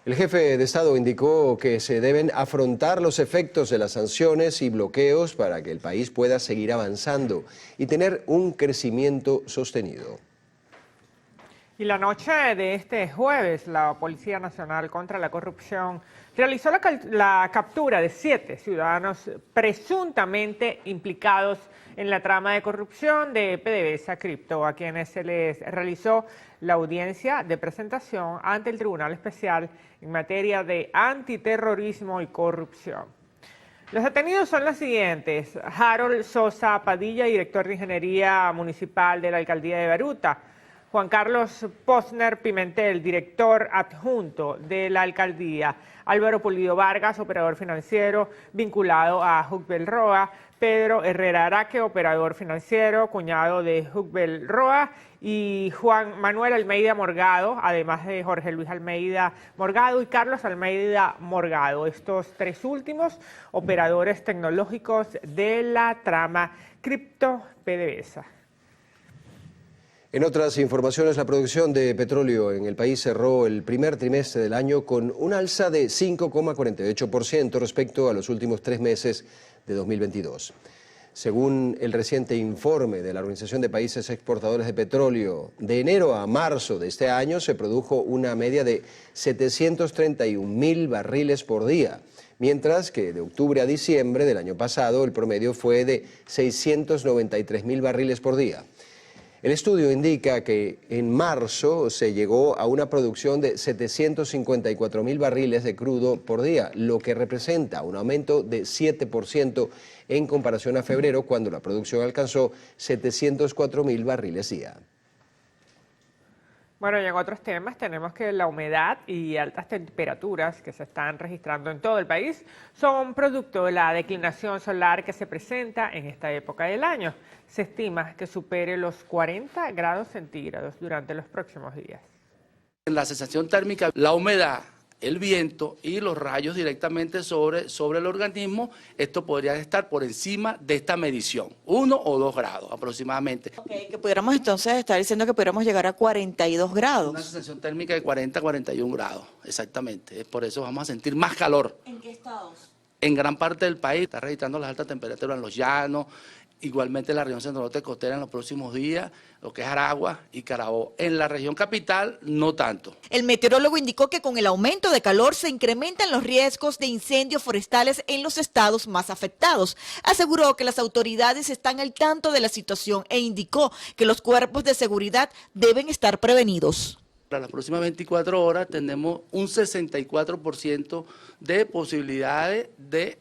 El jefe de Estado indicó que se deben afrontar los efectos de las sanciones y bloqueos para que el país pueda seguir avanzando y tener un crecimiento sostenido. Y la noche de este jueves, la Policía Nacional contra la Corrupción realizó la captura de 7 ciudadanos presuntamente implicados en la trama de corrupción de PDVSA Cripto, a quienes se les realizó la audiencia de presentación ante el Tribunal Especial en materia de antiterrorismo y corrupción. Los detenidos son los siguientes: Harold Sosa Padilla, director de Ingeniería Municipal de la Alcaldía de Baruta; Juan Carlos Posner Pimentel, director adjunto de la alcaldía; Álvaro Pulido Vargas, operador financiero vinculado a Hugbel Roa; Pedro Herrera Araque, operador financiero, cuñado de Hugbel Roa; y Juan Manuel Almeida Morgado, además de Jorge Luis Almeida Morgado y Carlos Almeida Morgado. Estos 3 últimos operadores tecnológicos de la trama Cripto PDVSA. En otras informaciones, la producción de petróleo en el país cerró el primer trimestre del año con un alza de 5,48% respecto a los últimos 3 meses de 2022. Según el reciente informe de la Organización de Países Exportadores de Petróleo, de enero a marzo de este año se produjo una media de 731.000 barriles por día, mientras que de octubre a diciembre del año pasado el promedio fue de 693.000 barriles por día. El estudio indica que en marzo se llegó a una producción de 754.000 barriles de crudo por día, lo que representa un aumento de 7% en comparación a febrero, cuando la producción alcanzó 704.000 barriles día. Bueno, y en otros temas tenemos que la humedad y altas temperaturas que se están registrando en todo el país son producto de la declinación solar que se presenta en esta época del año. Se estima que supere los 40 grados centígrados durante los próximos días. En la sensación térmica, la humedad, el viento y los rayos directamente sobre el organismo, esto podría estar por encima de esta medición, 1 o 2 grados aproximadamente. Okay, que pudiéramos entonces estar diciendo que pudiéramos llegar a 42 grados. Una sensación térmica de 40 a 41 grados, exactamente. Por eso vamos a sentir más calor. ¿En qué estados? En gran parte del país está registrando las altas temperaturas en los llanos, igualmente en la región centro-norte costera en los próximos días, lo que es Aragua y Carabobo. En la región capital, no tanto. El meteorólogo indicó que con el aumento de calor se incrementan los riesgos de incendios forestales en los estados más afectados. Aseguró que las autoridades están al tanto de la situación e indicó que los cuerpos de seguridad deben estar prevenidos. Para las próximas 24 horas tenemos un 64% de posibilidades de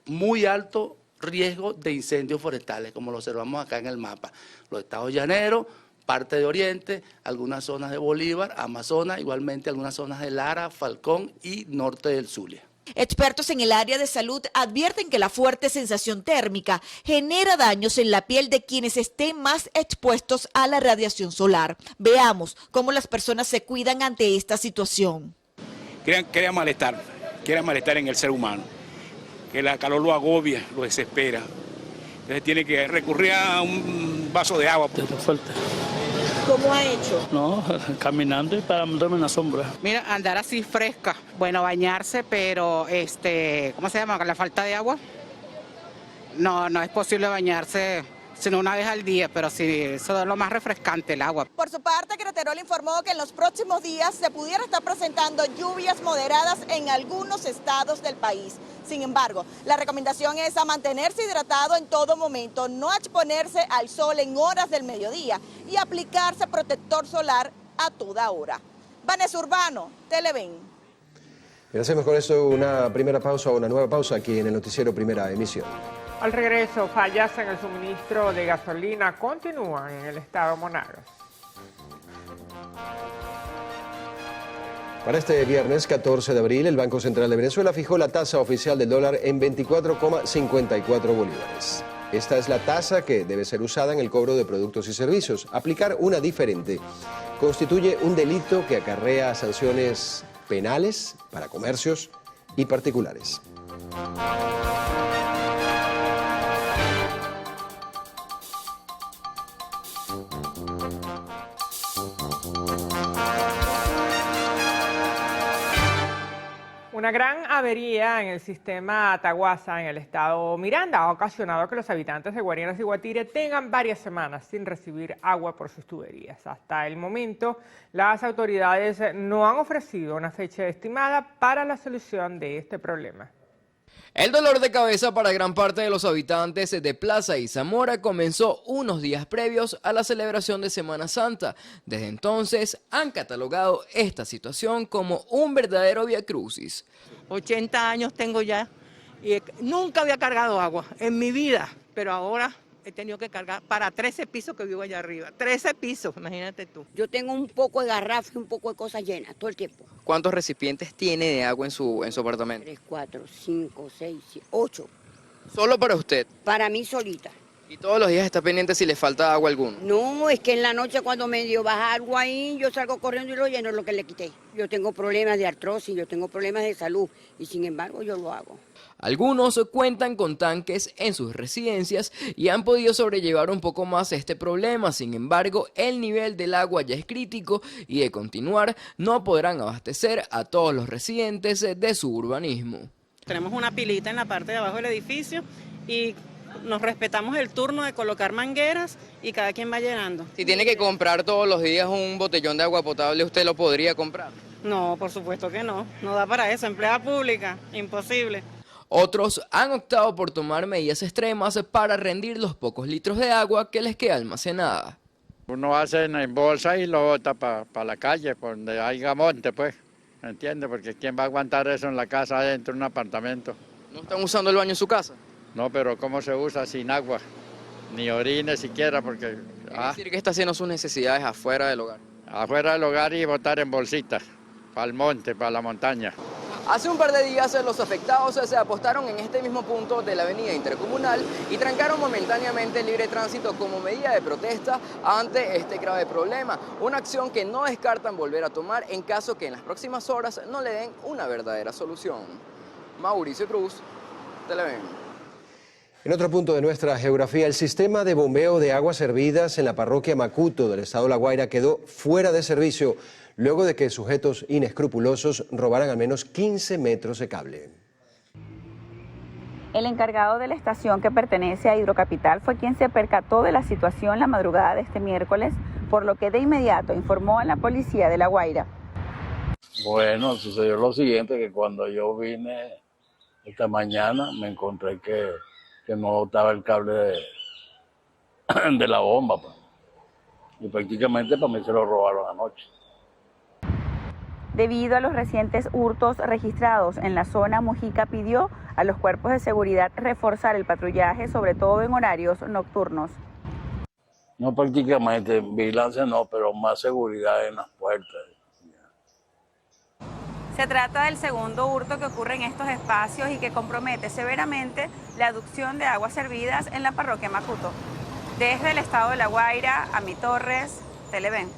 muy alto riesgo de incendios forestales, como lo observamos acá en el mapa. Los estados llaneros, parte de Oriente, algunas zonas de Bolívar, Amazonas, igualmente algunas zonas de Lara, Falcón y norte del Zulia. Expertos en el área de salud advierten que la fuerte sensación térmica genera daños en la piel de quienes estén más expuestos a la radiación solar. Veamos cómo las personas se cuidan ante esta situación. Crea malestar en el ser humano, que el calor lo agobia, lo desespera. Entonces tiene que recurrir a un vaso de agua. Fuerte. ¿Cómo ha hecho? No, caminando y parándome en la sombra. Mira, andar así fresca. Bueno, bañarse, pero ¿cómo se llama? Con la falta de agua. No es posible bañarse sino una vez al día, pero sí, eso es lo más refrescante, el agua. Por su parte, Querétaro informó que en los próximos días se pudiera estar presentando lluvias moderadas en algunos estados del país. Sin embargo, la recomendación es a mantenerse hidratado en todo momento, no exponerse al sol en horas del mediodía y aplicarse protector solar a toda hora. Vanessa Urbano, Televen. Y hacemos con esto una primera pausa o una nueva pausa aquí en el noticiero Primera Emisión. Al regreso, fallas en el suministro de gasolina continúan en el estado Monagas. Para este viernes 14 de abril, el Banco Central de Venezuela fijó la tasa oficial del dólar en 24,54 bolívares. Esta es la tasa que debe ser usada en el cobro de productos y servicios. Aplicar una diferente constituye un delito que acarrea sanciones penales para comercios y particulares. Una gran avería en el sistema Ataguasa, en el estado Miranda, ha ocasionado que los habitantes de Guarinas y Guatire tengan varias semanas sin recibir agua por sus tuberías. Hasta el momento, las autoridades no han ofrecido una fecha estimada para la solución de este problema. El dolor de cabeza para gran parte de los habitantes de Plaza y Zamora comenzó unos días previos a la celebración de Semana Santa. Desde entonces han catalogado esta situación como un verdadero viacrucis. 80 años tengo ya y nunca había cargado agua en mi vida, pero ahora he tenido que cargar para 13 pisos que vivo allá arriba. 13 pisos, imagínate tú. Yo tengo un poco de garrafa y un poco de cosas llenas todo el tiempo. ¿Cuántos recipientes tiene de agua en su apartamento? 3, 4, 5, 6, 8. ¿Solo para usted? Para mí solita. ¿Y todos los días está pendiente si le falta agua alguno? No, es que en la noche cuando me dio baja algo ahí, yo salgo corriendo y lo lleno lo que le quité. Yo tengo problemas de artrosis, yo tengo problemas de salud y sin embargo yo lo hago. Algunos cuentan con tanques en sus residencias y han podido sobrellevar un poco más este problema. Sin embargo, el nivel del agua ya es crítico y de continuar no podrán abastecer a todos los residentes de su urbanismo. Tenemos una pilita en la parte de abajo del edificio y nos respetamos el turno de colocar mangueras y cada quien va llenando. Si tiene que comprar todos los días un botellón de agua potable, ¿usted lo podría comprar? No, por supuesto que no. No da para eso. Empleada pública, imposible. Otros han optado por tomar medidas extremas para rendir los pocos litros de agua que les queda almacenada. Uno hace en bolsa y lo bota para la calle, por donde haya monte, pues. ¿Me entiende? Porque ¿quién va a aguantar eso en la casa, dentro de un apartamento? ¿No están usando el baño en su casa? No, pero ¿cómo se usa sin agua? Ni orine siquiera, porque... Es decir, que está haciendo sus necesidades afuera del hogar. Afuera del hogar y botar en bolsitas, para el monte, para la montaña. Hace un par de días los afectados se apostaron en este mismo punto de la avenida Intercomunal y trancaron momentáneamente el libre tránsito como medida de protesta ante este grave problema. Una acción que no descartan volver a tomar en caso que en las próximas horas no le den una verdadera solución. Mauricio Cruz, Televen. En otro punto de nuestra geografía, el sistema de bombeo de aguas servidas en la parroquia Macuto del estado La Guaira quedó fuera de servicio luego de que sujetos inescrupulosos robaran al menos 15 metros de cable. El encargado de la estación que pertenece a Hidrocapital fue quien se percató de la situación la madrugada de este miércoles, por lo que de inmediato informó a la policía de La Guaira. Bueno, sucedió lo siguiente, que cuando yo vine esta mañana me encontré que no estaba el cable de la bomba, pues. Y prácticamente para mí se lo robaron anoche. Debido a los recientes hurtos registrados en la zona, Mujica pidió a los cuerpos de seguridad reforzar el patrullaje, sobre todo en horarios nocturnos. No prácticamente, vigilancia no, pero más seguridad en las puertas. Se trata del segundo hurto que ocurre en estos espacios y que compromete severamente la aducción de aguas servidas en la parroquia Macuto. Desde el estado de La Guaira, Ami Torres, Televen.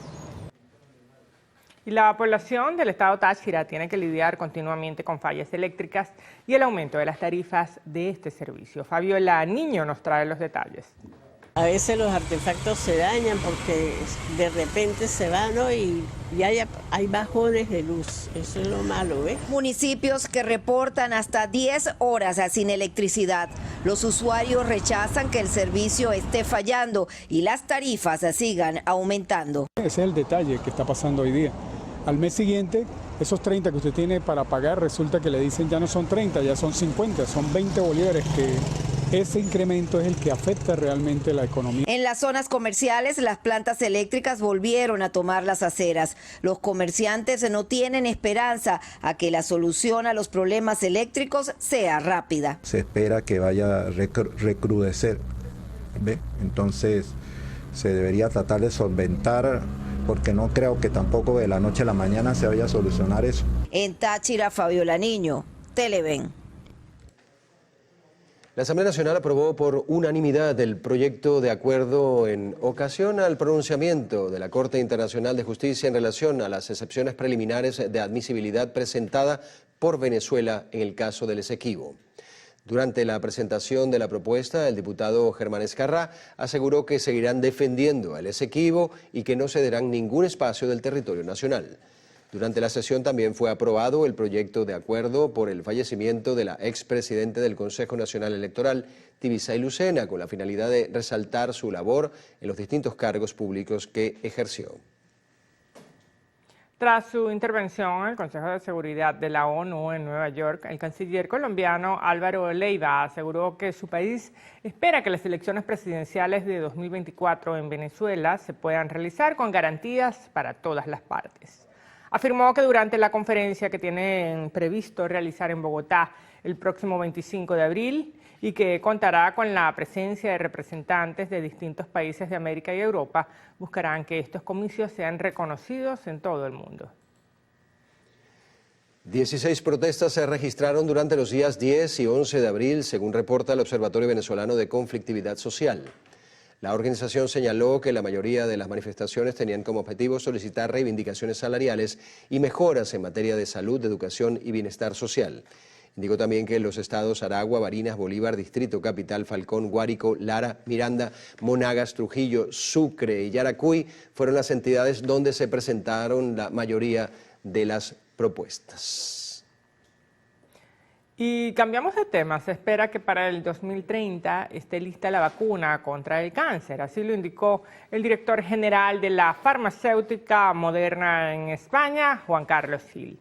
Y la población del estado Táchira tiene que lidiar continuamente con fallas eléctricas y el aumento de las tarifas de este servicio. Fabiola Niño nos trae los detalles. A veces los artefactos se dañan porque de repente se van, ¿no? y hay bajones de luz. Eso es lo malo, ¿ves? Municipios que reportan hasta 10 horas sin electricidad. Los usuarios rechazan que el servicio esté fallando y las tarifas sigan aumentando. Ese es el detalle que está pasando hoy día. Al mes siguiente, esos 30 que usted tiene para pagar, resulta que le dicen ya no son 30, ya son 50, son 20 bolívares, que ese incremento es el que afecta realmente la economía. En las zonas comerciales, las plantas eléctricas volvieron a tomar las aceras. Los comerciantes no tienen esperanza a que la solución a los problemas eléctricos sea rápida. Se espera que vaya a recrudecer, ¿ve? Entonces se debería tratar de solventar, porque no creo que tampoco de la noche a la mañana se vaya a solucionar eso. En Táchira, Fabiola Niño, Televen. La Asamblea Nacional aprobó por unanimidad el proyecto de acuerdo en ocasión al pronunciamiento de la Corte Internacional de Justicia en relación a las excepciones preliminares de admisibilidad presentada por Venezuela en el caso del Esequibo. Durante la presentación de la propuesta, el diputado Germán Escarrá aseguró que seguirán defendiendo al Esequibo y que no cederán ningún espacio del territorio nacional. Durante la sesión también fue aprobado el proyecto de acuerdo por el fallecimiento de la expresidenta del Consejo Nacional Electoral, Tibisay Lucena, con la finalidad de resaltar su labor en los distintos cargos públicos que ejerció. Tras su intervención en el Consejo de Seguridad de la ONU en Nueva York, el canciller colombiano Álvaro Leiva aseguró que su país espera que las elecciones presidenciales de 2024 en Venezuela se puedan realizar con garantías para todas las partes. Afirmó que durante la conferencia que tienen previsto realizar en Bogotá el próximo 25 de abril y que contará con la presencia de representantes de distintos países de América y Europa, buscarán que estos comicios sean reconocidos en todo el mundo. 16 protestas se registraron durante los días 10 y 11 de abril, según reporta el Observatorio Venezolano de Conflictividad Social. La organización señaló que la mayoría de las manifestaciones tenían como objetivo solicitar reivindicaciones salariales y mejoras en materia de salud, educación y bienestar social. Indicó también que los estados Aragua, Barinas, Bolívar, Distrito Capital, Falcón, Guárico, Lara, Miranda, Monagas, Trujillo, Sucre y Yaracuy fueron las entidades donde se presentaron la mayoría de las propuestas. Y cambiamos de tema. Se espera que para el 2030 esté lista la vacuna contra el cáncer. Así lo indicó el director general de la farmacéutica Moderna en España, Juan Carlos Gil.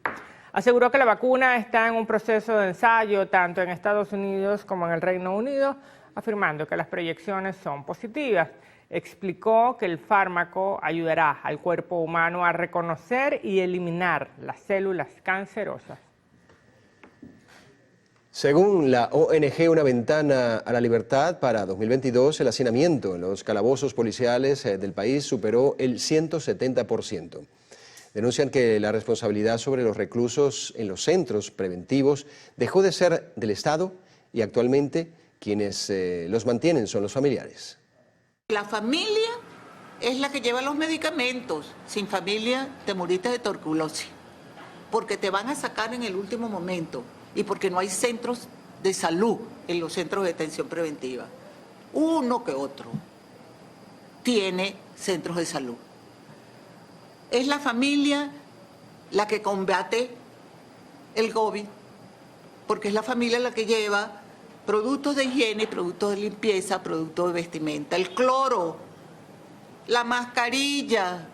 Aseguró que la vacuna está en un proceso de ensayo tanto en Estados Unidos como en el Reino Unido, afirmando que las proyecciones son positivas. Explicó que el fármaco ayudará al cuerpo humano a reconocer y eliminar las células cancerosas. Según la ONG Una Ventana a la Libertad, para 2022 el hacinamiento en los calabozos policiales del país superó el 170%. Denuncian que la responsabilidad sobre los reclusos en los centros preventivos dejó de ser del Estado y actualmente quienes los mantienen son los familiares. La familia es la que lleva los medicamentos. Sin familia te moriste de tuberculosis, porque te van a sacar en el último momento y porque no hay centros de salud en los centros de detención preventiva. Uno que otro tiene centros de salud. Es la familia la que combate el COVID, porque es la familia la que lleva productos de higiene, productos de limpieza, productos de vestimenta, el cloro, la mascarilla,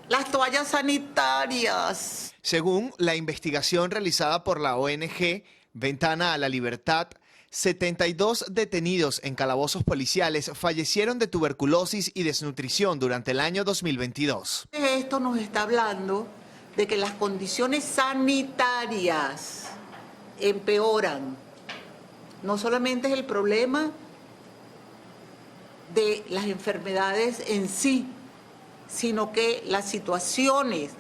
las toallas sanitarias. Según la investigación realizada por la ONG Ventana a la Libertad, 72 detenidos en calabozos policiales fallecieron de tuberculosis y desnutrición durante el año 2022. Esto nos está hablando de que las condiciones sanitarias empeoran. No solamente es el problema de las enfermedades en sí, sino que las situaciones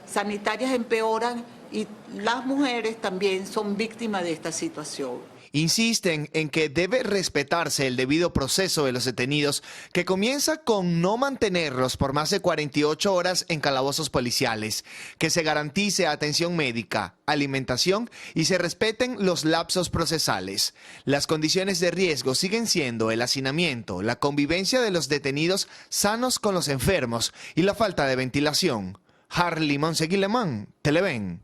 sanitarias empeoran y las mujeres también son víctimas de esta situación. Insisten en que debe respetarse el debido proceso de los detenidos, que comienza con no mantenerlos por más de 48 horas en calabozos policiales, que se garantice atención médica, alimentación y se respeten los lapsos procesales. Las condiciones de riesgo siguen siendo el hacinamiento, la convivencia de los detenidos sanos con los enfermos y la falta de ventilación. Harley Monseguilemán, Televen.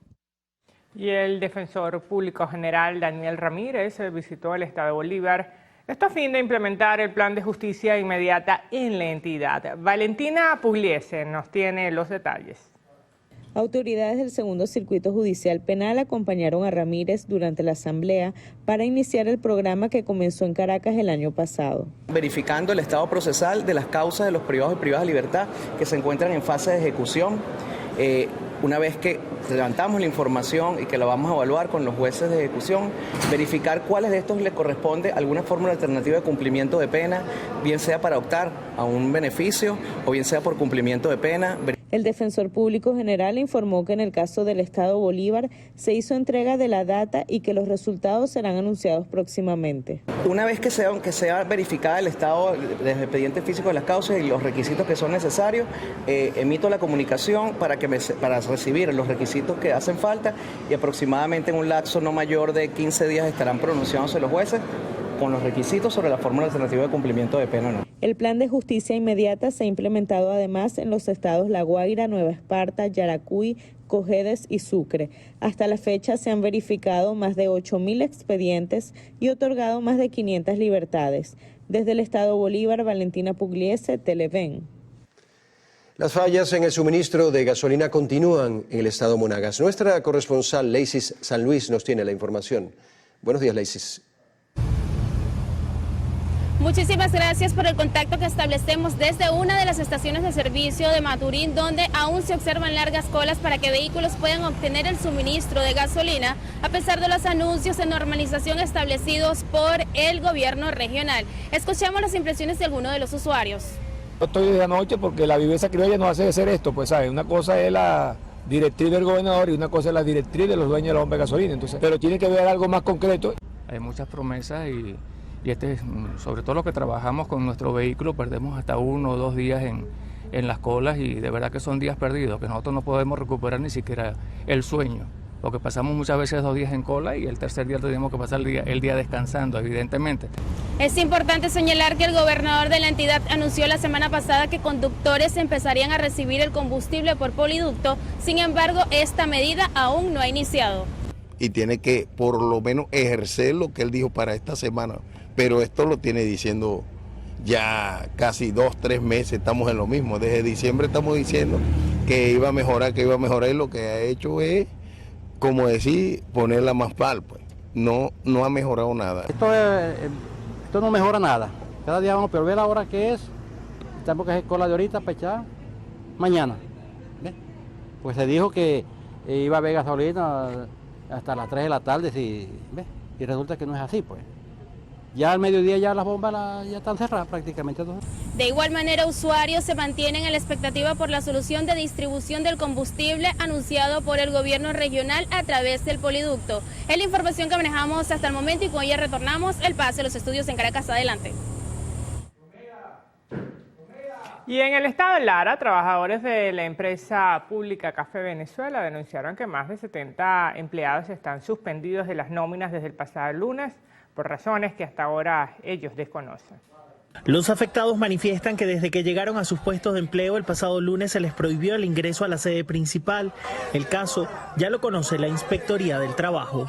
Y el defensor público general Daniel Ramírez visitó el estado de Bolívar, esto a fin de implementar el plan de justicia inmediata en la entidad. Valentina Pugliese nos tiene los detalles. Autoridades del Segundo Circuito Judicial Penal acompañaron a Ramírez durante la asamblea para iniciar el programa que comenzó en Caracas el año pasado. Verificando el estado procesal de las causas de los privados y privadas de libertad que se encuentran en fase de ejecución. Una vez que levantamos la información y que la vamos a evaluar con los jueces de ejecución, verificar cuáles de estos le corresponde alguna fórmula alternativa de cumplimiento de pena, bien sea para optar a un beneficio o bien sea por cumplimiento de pena. El defensor público general informó que en el caso del Estado Bolívar se hizo entrega de la data y que los resultados serán anunciados próximamente. Una vez que sea verificada el estado del expediente físico de las causas y los requisitos que son necesarios, emito la comunicación para recibir los requisitos que hacen falta y aproximadamente en un lapso no mayor de 15 días estarán pronunciándose los jueces con los requisitos sobre la fórmula alternativa de cumplimiento de pena. ¿No? El plan de justicia inmediata se ha implementado además en los estados La Guaira, Nueva Esparta, Yaracuy, Cojedes y Sucre. Hasta la fecha se han verificado más de 8.000 expedientes y otorgado más de 500 libertades. Desde el estado Bolívar, Valentina Pugliese, Televen. Las fallas en el suministro de gasolina continúan en el estado Monagas. Nuestra corresponsal Leisis San Luis nos tiene la información. Buenos días, Leisis. Muchísimas gracias por el contacto que establecemos desde una de las estaciones de servicio de Maturín, donde aún se observan largas colas para que vehículos puedan obtener el suministro de gasolina, a pesar de los anuncios de normalización establecidos por el gobierno regional. Escuchemos las impresiones de algunos de los usuarios. Yo estoy de anoche porque la viveza criolla no hace hacer esto, pues ¿sabes? Una cosa es la directriz del gobernador y una cosa es la directriz de los dueños de la bomba de gasolina, entonces, pero tiene que ver algo más concreto. Hay muchas promesas y sobre todo los que trabajamos con nuestro vehículo, perdemos hasta 1 o 2 días en las colas y de verdad que son días perdidos, que nosotros no podemos recuperar ni siquiera el sueño, porque pasamos muchas veces 2 días en cola y el tercer día tenemos que pasar el día descansando, evidentemente. Es importante señalar que el gobernador de la entidad anunció la semana pasada que conductores empezarían a recibir el combustible por poliducto, sin embargo esta medida aún no ha iniciado. Y tiene que por lo menos ejercer lo que él dijo para esta semana. Pero esto lo tiene diciendo ya casi 2-3 meses, estamos en lo mismo. Desde diciembre estamos diciendo que iba a mejorar, y lo que ha hecho es, como decir, ponerla más pal, pues. No ha mejorado nada. Esto no mejora nada. Cada día vamos a ver la hora que es. Tenemos que hacer cola de ahorita para echar mañana. ¿Ve? Pues se dijo que iba a haber gasolina hasta las 3 de la tarde, ¿ve? Y resulta que no es así, pues. Ya al mediodía ya las bombas ya están cerradas prácticamente. De igual manera, usuarios se mantienen en la expectativa por la solución de distribución del combustible anunciado por el gobierno regional a través del poliducto. Es la información que manejamos hasta el momento y con ella retornamos el pase a los estudios en Caracas. Adelante. Y en el estado de Lara, trabajadores de la empresa pública Café Venezuela denunciaron que más de 70 empleados están suspendidos de las nóminas desde el pasado lunes, por razones que hasta ahora ellos desconocen. Los afectados manifiestan que desde que llegaron a sus puestos de empleo el pasado lunes se les prohibió el ingreso a la sede principal. El caso ya lo conoce la Inspectoría del Trabajo.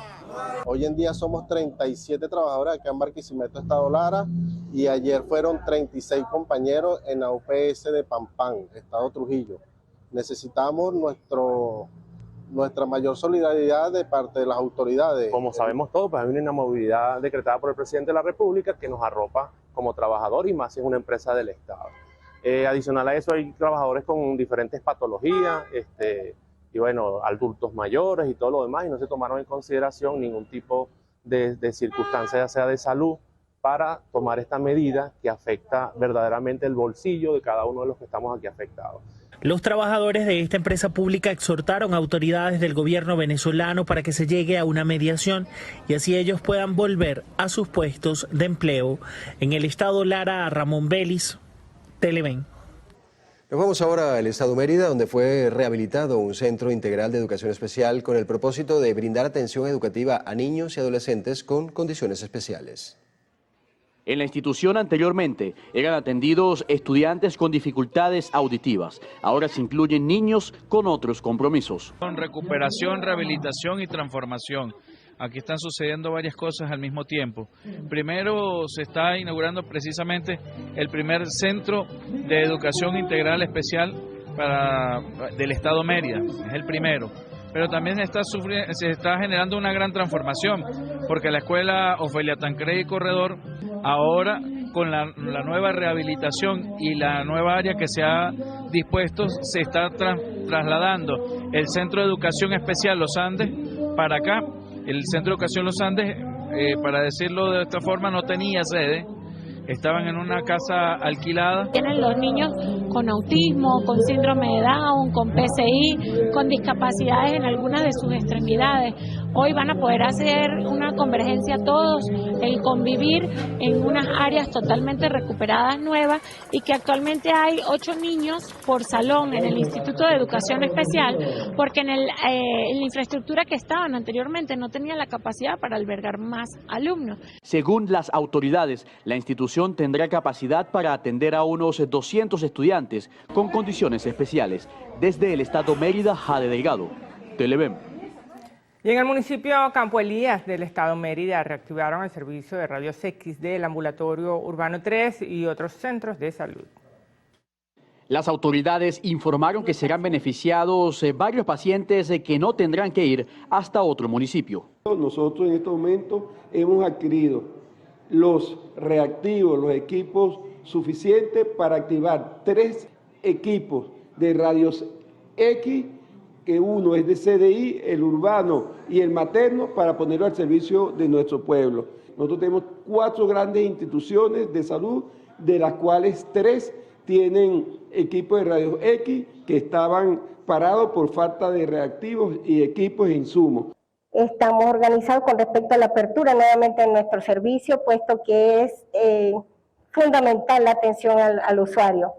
Hoy en día somos 37 trabajadores acá en Barquisimeto, Estado Lara, y ayer fueron 36 compañeros en la UPS de Pampán, Estado Trujillo. Necesitamos nuestra mayor solidaridad de parte de las autoridades. Como sabemos todos, pues hay una inamovilidad decretada por el presidente de la República que nos arropa como trabajador y más si es una empresa del Estado. Adicional a eso hay trabajadores con diferentes patologías, y bueno, adultos mayores y todo lo demás, y no se tomaron en consideración ningún tipo de circunstancia, ya sea de salud, para tomar esta medida que afecta verdaderamente el bolsillo de cada uno de los que estamos aquí afectados. Los trabajadores de esta empresa pública exhortaron a autoridades del gobierno venezolano para que se llegue a una mediación y así ellos puedan volver a sus puestos de empleo. En el estado Lara, Ramón Vélez, Televen. Nos vamos ahora al estado Mérida, donde fue rehabilitado un centro integral de educación especial con el propósito de brindar atención educativa a niños y adolescentes con condiciones especiales. En la institución anteriormente eran atendidos estudiantes con dificultades auditivas. Ahora se incluyen niños con otros compromisos. Con recuperación, rehabilitación y transformación. Aquí están sucediendo varias cosas al mismo tiempo. Primero se está inaugurando precisamente el primer centro de educación integral especial del estado Mérida. Es el primero. Pero también se está generando una gran transformación, porque la escuela Ofelia Tancredi Corredor, ahora con la nueva rehabilitación y la nueva área que se ha dispuesto, se está trasladando el Centro de Educación Especial Los Andes para acá. El Centro de Educación Los Andes, para decirlo de esta forma, no tenía sede. Estaban en una casa alquilada. Tienen los niños con autismo, con síndrome de Down, con PCI, con discapacidades en algunas de sus extremidades hoy van a poder hacer una convergencia todos, el convivir en unas áreas totalmente recuperadas nuevas, y que actualmente hay 8 niños por salón en el Instituto de Educación Especial, porque en la infraestructura que estaban anteriormente no tenía la capacidad para albergar más alumnos. Según las autoridades, la institución tendrá capacidad para atender a unos 200 estudiantes con condiciones especiales. Desde el estado Mérida, Jade Delgado, Televen. Y en el municipio Campo Elías del estado Mérida reactivaron el servicio de rayos X del ambulatorio Urbano 3 y otros centros de salud. Las autoridades informaron que serán beneficiados varios pacientes que no tendrán que ir hasta otro municipio. Nosotros en este momento hemos adquirido los reactivos, los equipos suficientes para activar 3 equipos de rayos X, que uno es de CDI, el urbano y el materno, para ponerlo al servicio de nuestro pueblo. Nosotros tenemos 4 grandes instituciones de salud, de las cuales 3 tienen equipos de rayos X que estaban parados por falta de reactivos y equipos e insumos. Estamos organizados con respecto a la apertura nuevamente de nuestro servicio, puesto que es fundamental la atención al usuario.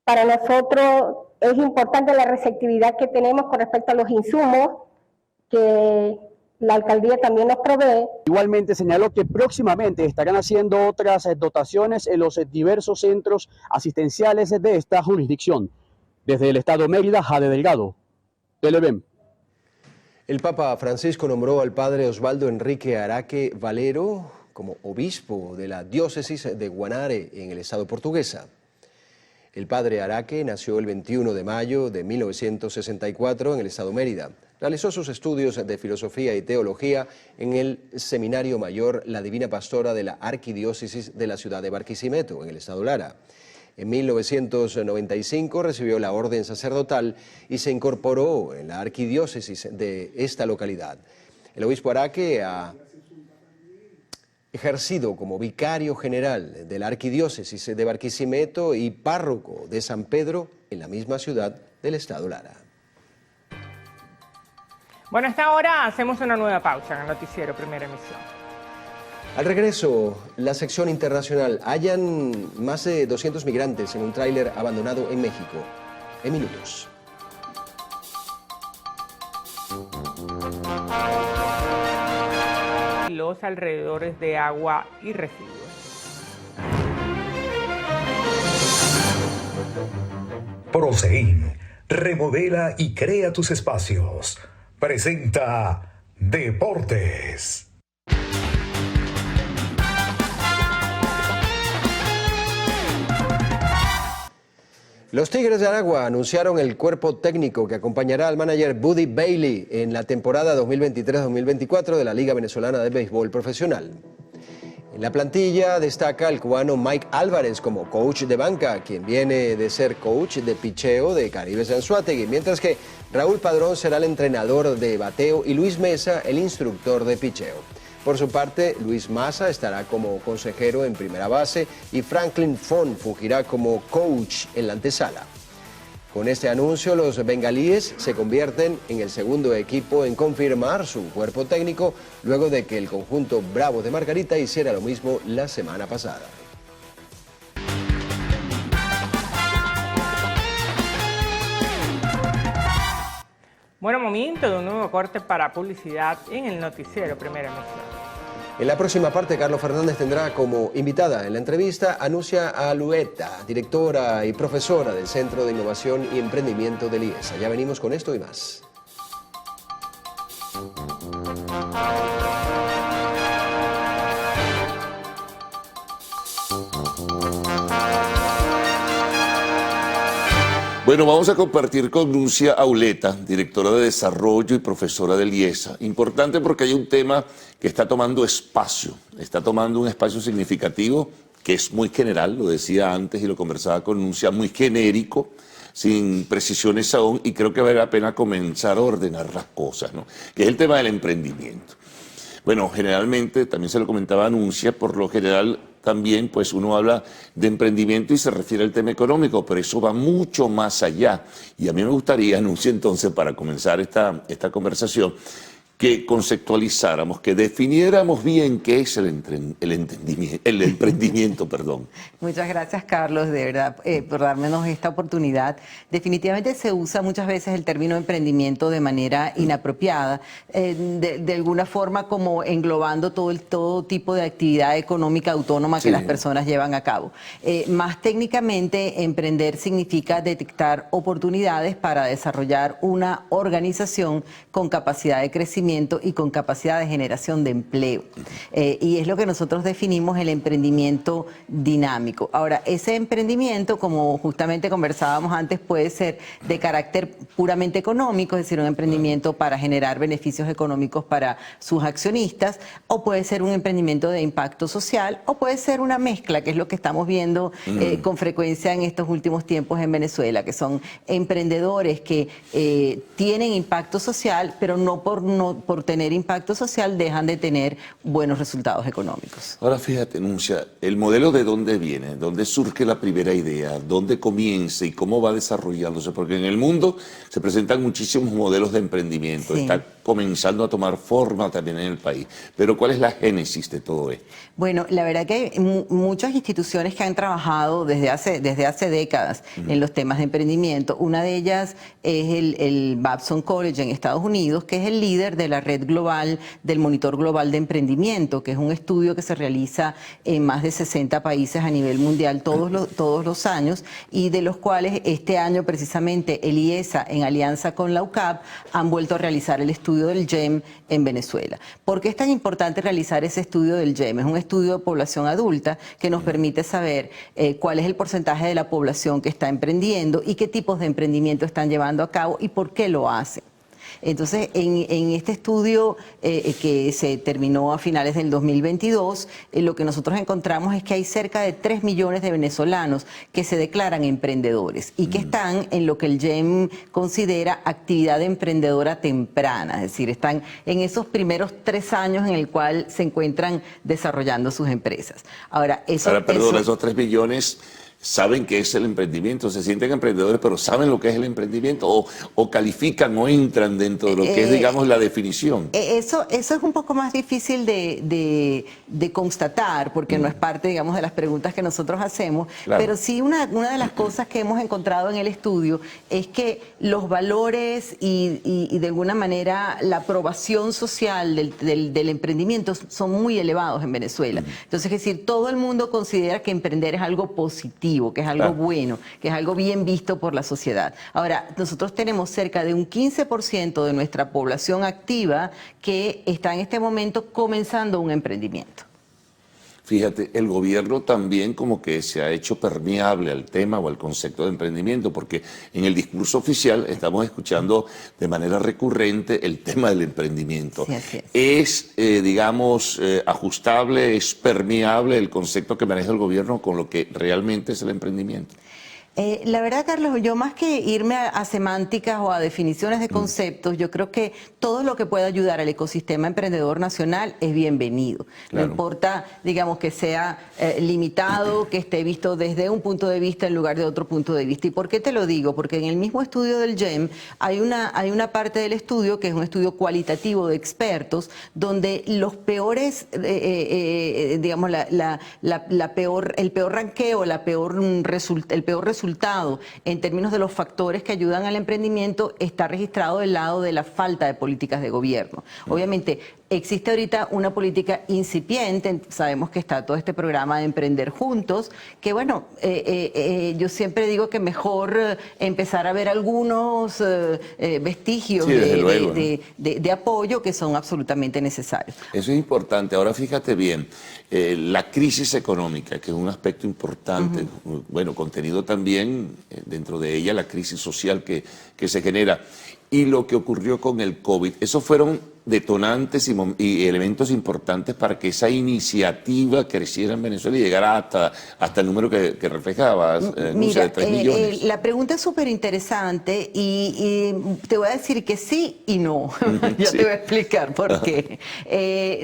Para nosotros es importante la receptividad que tenemos con respecto a los insumos que la alcaldía también nos provee. Igualmente señaló que próximamente estarán haciendo otras dotaciones en los diversos centros asistenciales de esta jurisdicción. Desde el estado Mérida, Jade Delgado, Televen. El Papa Francisco nombró al padre Osvaldo Enrique Araque Valero como obispo de la diócesis de Guanare en el estado portuguesa. El padre Araque nació el 21 de mayo de 1964 en el estado Mérida. Realizó sus estudios de filosofía y teología en el Seminario Mayor La Divina Pastora de la Arquidiócesis de la ciudad de Barquisimeto, en el estado Lara. En 1995 recibió la orden sacerdotal y se incorporó en la arquidiócesis de esta localidad. El obispo Araque ha ejercido como vicario general de la arquidiócesis de Barquisimeto y párroco de San Pedro en la misma ciudad del estado Lara. Bueno, a esta hora hacemos una nueva pausa en el noticiero Primera Emisión. Al regreso, la sección internacional. Hallan más de 200 migrantes en un tráiler abandonado en México. En minutos. Los alrededores de agua y residuos. Prosein, remodela y crea tus espacios. Presenta Deportes. Los Tigres de Aragua anunciaron el cuerpo técnico que acompañará al manager Buddy Bailey en la temporada 2023-2024 de la Liga Venezolana de Béisbol Profesional. En la plantilla destaca el cubano Mike Álvarez como coach de banca, quien viene de ser coach de picheo de Caribes Anzoátegui, mientras que Raúl Padrón será el entrenador de bateo y Luis Mesa el instructor de picheo. Por su parte, Luis Maza estará como consejero en primera base y Franklin Fon fungirá como coach en la antesala. Con este anuncio, los bengalíes se convierten en el segundo equipo en confirmar su cuerpo técnico luego de que el conjunto Bravos de Margarita hiciera lo mismo la semana pasada. Bueno, momento de un nuevo corte para publicidad en el noticiero Primera Emisión. En la próxima parte, Carlos Fernández tendrá como invitada en la entrevista a Nucia Alueta, directora y profesora del Centro de Innovación y Emprendimiento del IESA. Ya venimos con esto y más. Bueno, vamos a compartir con Nucia Auleta, directora de Desarrollo y profesora del IESA. Importante porque hay un tema que está tomando un espacio significativo que es muy general, lo decía antes y lo conversaba con Nucia, muy genérico, sin precisiones aún, y creo que vale la pena comenzar a ordenar las cosas, ¿no? Que es el tema del emprendimiento. Bueno, generalmente, también se lo comentaba a Nucia, por lo general también pues uno habla de emprendimiento y se refiere al tema económico, pero eso va mucho más allá. Y a mí me gustaría, Nucia, entonces, para comenzar esta conversación, que conceptualizáramos, que definiéramos bien qué es el emprendimiento. Perdón. Muchas gracias, Carlos, de verdad, por darnos esta oportunidad. Definitivamente se usa muchas veces el término emprendimiento de manera inapropiada, de alguna forma como englobando todo tipo de actividad económica autónoma que las personas llevan a cabo. Más técnicamente, emprender significa detectar oportunidades para desarrollar una organización con capacidad de crecimiento y con capacidad de generación de empleo. Y es lo que nosotros definimos el emprendimiento dinámico. Ahora, ese emprendimiento, como justamente conversábamos antes, puede ser de carácter puramente económico, es decir, un emprendimiento para generar beneficios económicos para sus accionistas, o puede ser un emprendimiento de impacto social, o puede ser una mezcla, que es lo que estamos viendo con frecuencia en estos últimos tiempos en Venezuela, que son emprendedores que tienen impacto social, pero no por tener impacto social dejan de tener buenos resultados económicos. Ahora fíjate, Nuncia, el modelo de dónde viene, dónde surge la primera idea, dónde comienza y cómo va desarrollándose, porque en el mundo se presentan muchísimos modelos de emprendimiento, está comenzando a tomar forma también en el país, pero ¿cuál es la génesis de todo esto? Bueno, la verdad que hay muchas instituciones que han trabajado desde hace décadas en los temas de emprendimiento. Una de ellas es el Babson College en Estados Unidos, que es el líder de la red global del Monitor Global de Emprendimiento, que es un estudio que se realiza en más de 60 países a nivel mundial todos los años, y de los cuales este año precisamente el IESA, en alianza con la UCAP, han vuelto a realizar el estudio del GEM en Venezuela. ¿Por qué es tan importante realizar ese estudio del GEM? Es un estudio de población adulta que nos permite saber cuál es el porcentaje de la población que está emprendiendo y qué tipos de emprendimiento están llevando a cabo y por qué lo hacen. Entonces, en este estudio que se terminó a finales del 2022, lo que nosotros encontramos es que hay cerca de 3 millones de venezolanos que se declaran emprendedores y que están en lo que el GEM considera actividad emprendedora temprana, es decir, están en esos primeros 3 años en el cual se encuentran desarrollando sus empresas. Ahora, esos 3 millones... ¿Saben qué es el emprendimiento? ¿Se sienten emprendedores, pero saben lo que es el emprendimiento? ¿O califican o entran dentro de lo que es, digamos, la definición? Eso es un poco más difícil de constatar, porque no es parte, digamos, de las preguntas que nosotros hacemos. Claro. Pero sí una de las cosas que hemos encontrado en el estudio es que los valores y de alguna manera la aprobación social del emprendimiento son muy elevados en Venezuela. Entonces, es decir, todo el mundo considera que emprender es algo positivo, que es algo bueno, que es algo bien visto por la sociedad. Ahora, nosotros tenemos cerca de un 15% de nuestra población activa que está en este momento comenzando un emprendimiento. Fíjate, el gobierno también como que se ha hecho permeable al tema o al concepto de emprendimiento, porque en el discurso oficial estamos escuchando de manera recurrente el tema del emprendimiento. Sí, así es. Digamos, ajustable, es permeable el concepto que maneja el gobierno con lo que realmente es el emprendimiento. La verdad, Carlos, yo más que irme a semánticas o a definiciones de conceptos, yo creo que todo lo que pueda ayudar al ecosistema emprendedor nacional es bienvenido. Claro. No importa, digamos, que sea limitado, que esté visto desde un punto de vista en lugar de otro punto de vista. ¿Y por qué te lo digo? Porque en el mismo estudio del GEM hay una parte del estudio que es un estudio cualitativo de expertos, donde los peores, digamos, el peor ranqueo, el peor resultado en términos de los factores que ayudan al emprendimiento está registrado del lado de la falta de políticas de gobierno. Obviamente, existe ahorita una política incipiente, sabemos que está todo este programa de Emprender Juntos, que bueno, yo siempre digo que mejor empezar a ver algunos vestigios de apoyo que son absolutamente necesarios. Eso es importante. Ahora fíjate bien, la crisis económica, que es un aspecto importante, bueno, contenido también dentro de ella la crisis social que se genera, y lo que ocurrió con el COVID, esos fueron detonantes y elementos importantes para que esa iniciativa creciera en Venezuela y llegara hasta el número que reflejabas, Mira, de 3 millones. La pregunta es súper interesante y te voy a decir que sí y no. Yo te voy a explicar por qué.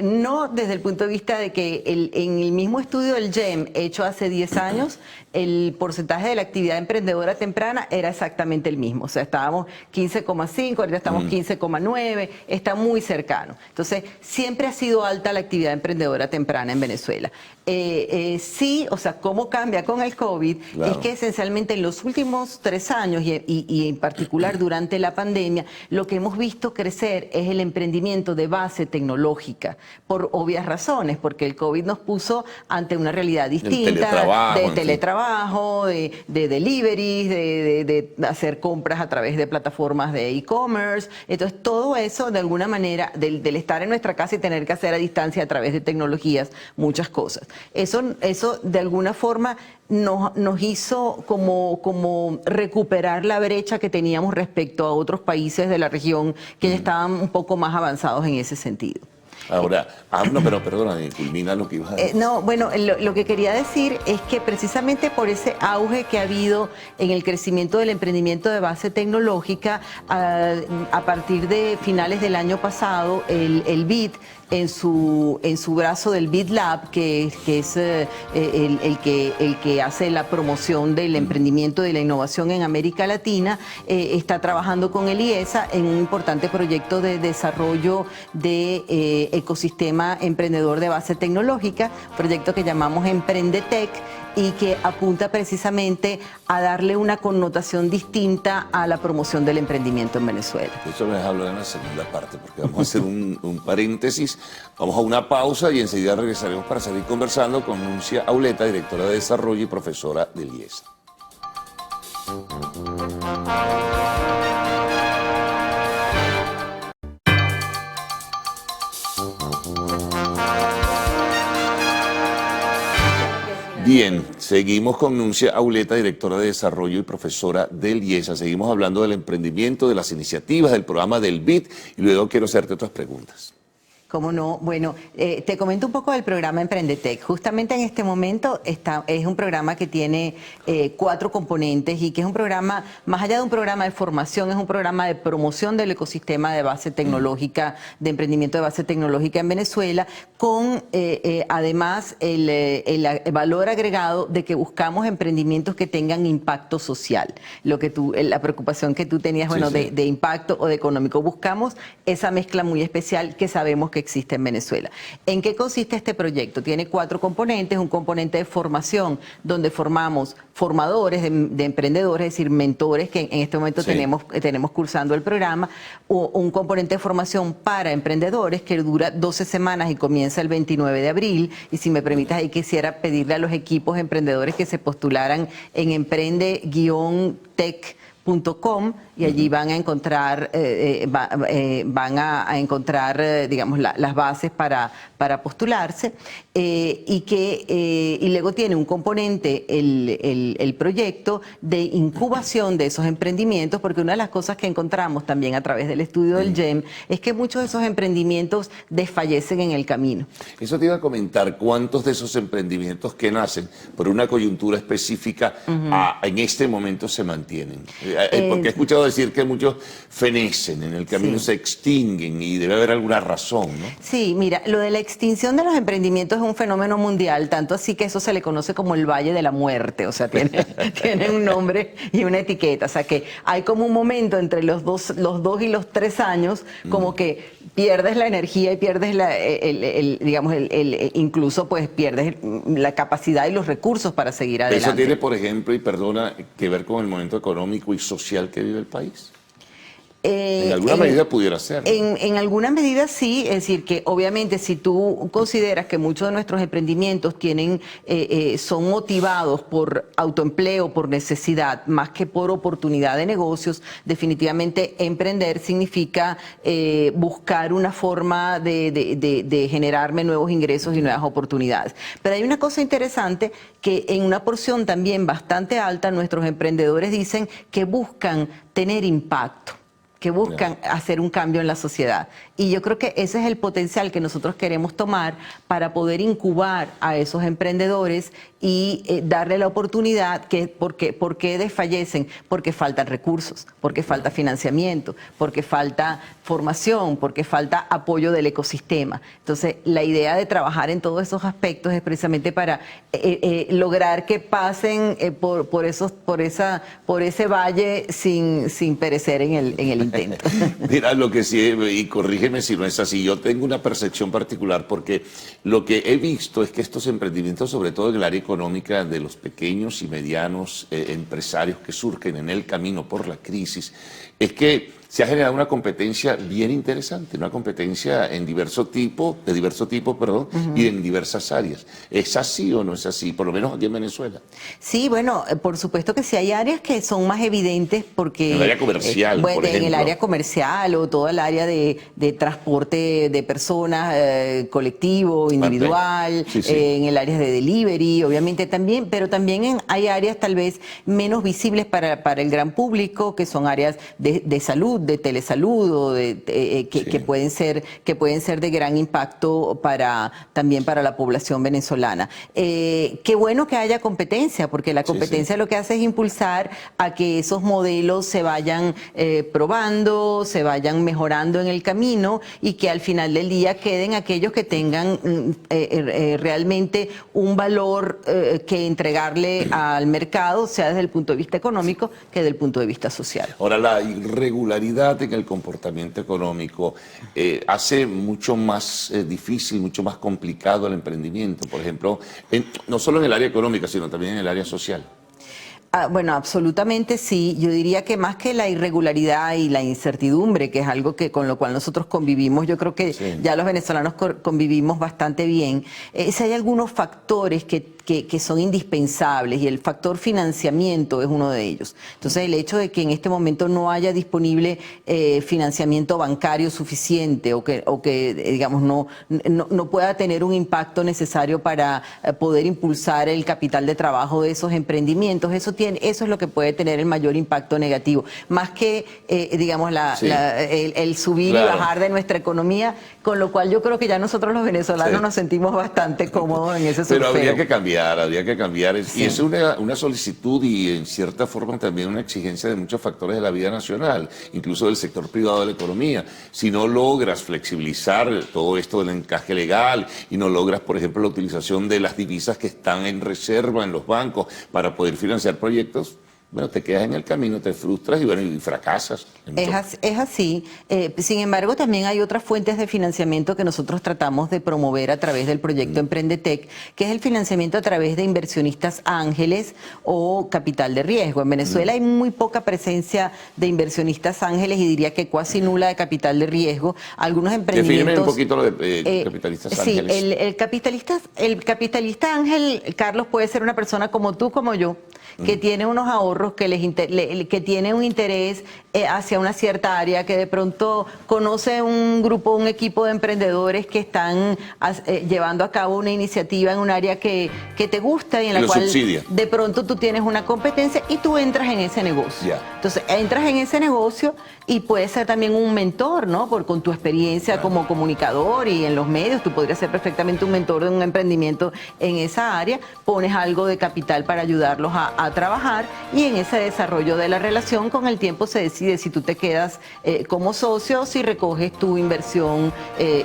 No desde el punto de vista de que en el mismo estudio del GEM hecho hace 10 años, el porcentaje de la actividad emprendedora temprana era exactamente el mismo. O sea, estábamos 15,5 15,5, ahorita estamos 15,9, está muy cercano. Entonces, siempre ha sido alta la actividad emprendedora temprana en Venezuela. Sí, o sea, ¿cómo cambia con el COVID? Claro. Es que esencialmente en los últimos 3 años y en particular durante la pandemia, lo que hemos visto crecer es el emprendimiento de base tecnológica, por obvias razones, porque el COVID nos puso ante una realidad distinta, de teletrabajo, de deliveries, de hacer compras a través de plataformas de e-commerce. Entonces, todo eso, de alguna manera, del estar en nuestra casa y tener que hacer a distancia a través de tecnologías, muchas cosas. Eso de alguna forma nos hizo como recuperar la brecha que teníamos respecto a otros países de la región que ya estaban un poco más avanzados en ese sentido. Ahora, no, pero perdona, culmina lo que ibas a decir. No, bueno, lo que quería decir es que precisamente por ese auge que ha habido en el crecimiento del emprendimiento de base tecnológica, a partir de finales del año pasado, el BID, en su brazo del BID Lab, que es el que hace la promoción del emprendimiento y de la innovación en América Latina, está trabajando con el IESA en un importante proyecto de desarrollo de ecosistema emprendedor de base tecnológica, proyecto que llamamos Emprendetec, y que apunta precisamente a darle una connotación distinta a la promoción del emprendimiento en Venezuela. Eso me hablo en la segunda parte, porque vamos a hacer un paréntesis, vamos a una pausa y enseguida regresaremos para seguir conversando con Nuncia Auleta, directora de Desarrollo y profesora del IESA. Bien, seguimos con Nuncia Auleta, directora de Desarrollo y profesora del IESA. Seguimos hablando del emprendimiento, de las iniciativas, del programa del BID, y luego quiero hacerte otras preguntas. ¿Cómo no? Bueno, te comento un poco del programa Emprendetec. Justamente en este momento es un programa que tiene 4 componentes y que es un programa, más allá de un programa de formación, es un programa de promoción del ecosistema de base tecnológica, de emprendimiento de base tecnológica en Venezuela, con además el valor agregado de que buscamos emprendimientos que tengan impacto social. La preocupación que tú tenías, bueno, sí. De impacto o de económico. Buscamos esa mezcla muy especial que sabemos que existe en Venezuela. ¿En qué consiste este proyecto? Tiene 4 componentes, un componente de formación, donde formamos formadores de emprendedores, es decir, mentores que en este momento sí. tenemos cursando el programa, o un componente de formación para emprendedores que dura 12 semanas y comienza el 29 de abril, y si me permitas ahí quisiera pedirle a los equipos emprendedores que se postularan en emprende-tech.com y allí van a encontrar digamos las bases para postularse, y luego tiene un componente el proyecto de incubación de esos emprendimientos, porque una de las cosas que encontramos también a través del estudio del GEM es que muchos de esos emprendimientos desfallecen en el camino. Eso te iba a comentar, ¿cuántos de esos emprendimientos que nacen por una coyuntura específica en este momento se mantienen? Porque he escuchado decir que muchos fenecen en el camino, sí. Se extinguen, y debe haber alguna razón, ¿no? Sí, mira, lo de la extinción de los emprendimientos es un fenómeno mundial, tanto así que eso se le conoce como el Valle de la Muerte, o sea, tiene un nombre y una etiqueta, o sea que hay como un momento entre los 2 y los 3 años, como que pierdes la energía y pierdes incluso pues pierdes la capacidad y los recursos para seguir adelante. ¿Eso tiene, por ejemplo, y perdona, que ver con el momento económico y social que vive el país? En alguna medida pudiera ser, ¿no? En alguna medida sí, es decir, que obviamente si tú consideras que muchos de nuestros emprendimientos son motivados por autoempleo, por necesidad, más que por oportunidad de negocios, definitivamente emprender significa buscar una forma de generarme nuevos ingresos y nuevas oportunidades. Pero hay una cosa interesante, que en una porción también bastante alta nuestros emprendedores dicen que buscan tener impacto, que buscan hacer un cambio en la sociedad. Y yo creo que ese es el potencial que nosotros queremos tomar para poder incubar a esos emprendedores y darle la oportunidad. ¿Por qué desfallecen? Porque faltan recursos, porque falta financiamiento, porque falta formación, porque falta apoyo del ecosistema. Entonces, la idea de trabajar en todos esos aspectos es precisamente para lograr que pasen por ese valle sin perecer en el intento. Mira, lo que sí, y corrígeme si no es así, yo tengo una percepción particular porque lo que he visto es que estos emprendimientos, sobre todo en el área económica de los pequeños y medianos empresarios que surgen en el camino por la crisis, es que se ha generado una competencia bien interesante, una competencia de diverso tipo, y en diversas áreas. ¿Es así o no es así? Por lo menos aquí en Venezuela. Sí, bueno, por supuesto que sí hay áreas que son más evidentes porque... En el área comercial, bueno, por ejemplo. en el área comercial o todo el área de transporte de personas, colectivo, individual, sí, sí. en el área de delivery, obviamente también, pero también hay áreas tal vez menos visibles para el gran público, que son áreas de salud, de telesalud, o que pueden ser de gran impacto también para la población venezolana. Qué bueno que haya competencia, porque la competencia lo que hace es impulsar a que esos modelos se vayan probando, se vayan mejorando en el camino y que al final del día queden aquellos que tengan realmente un valor que entregarle al mercado, sea desde el punto de vista económico que desde el punto de vista social. Ahora, la irregularidad en el comportamiento económico hace mucho más difícil, mucho más complicado el emprendimiento, por ejemplo, no solo en el área económica, sino también en el área social. Bueno, absolutamente sí. Yo diría que más que la irregularidad y la incertidumbre, que es algo con lo cual nosotros convivimos, yo creo que ya los venezolanos convivimos bastante bien, si hay algunos factores que son indispensables, y el factor financiamiento es uno de ellos. Entonces, el hecho de que en este momento no haya disponible financiamiento bancario suficiente o que digamos, no pueda tener un impacto necesario para poder impulsar el capital de trabajo de esos emprendimientos, eso es lo que puede tener el mayor impacto negativo, más que digamos el subir y bajar de nuestra economía, con lo cual yo creo que ya nosotros los venezolanos nos sentimos bastante cómodos en ese surfeo. Pero habría que cambiar, y es una solicitud y en cierta forma también una exigencia de muchos factores de la vida nacional, incluso del sector privado de la economía. Si no logras flexibilizar todo esto del encaje legal y no logras, por ejemplo, la utilización de las divisas que están en reserva en los bancos para poder financiar proyectos, bueno, te quedas en el camino, te frustras y fracasas. Es así. Sin embargo, también hay otras fuentes de financiamiento que nosotros tratamos de promover a través del proyecto Emprendetec, que es el financiamiento a través de inversionistas ángeles o capital de riesgo. En Venezuela hay muy poca presencia de inversionistas ángeles y diría que casi nula de capital de riesgo. Algunos emprendimientos... Defíneme un poquito lo de capitalistas ángeles. Sí, el capitalista ángel, Carlos, puede ser una persona como tú, como yo, que tiene unos ahorros, que tiene un interés hacia una cierta área, que de pronto conoce un equipo de emprendedores que están llevando a cabo una iniciativa en un área que te gusta y en la cual subsidia. De pronto tú tienes una competencia y tú entras en ese negocio. Entonces entras en ese negocio y puedes ser también un mentor, ¿no? Con tu experiencia como comunicador y en los medios, tú podrías ser perfectamente un mentor de un emprendimiento en esa área, pones algo de capital para ayudarlos a trabajar, y en ese desarrollo de la relación con el tiempo se decide si tú te quedas como socio o si recoges tu inversión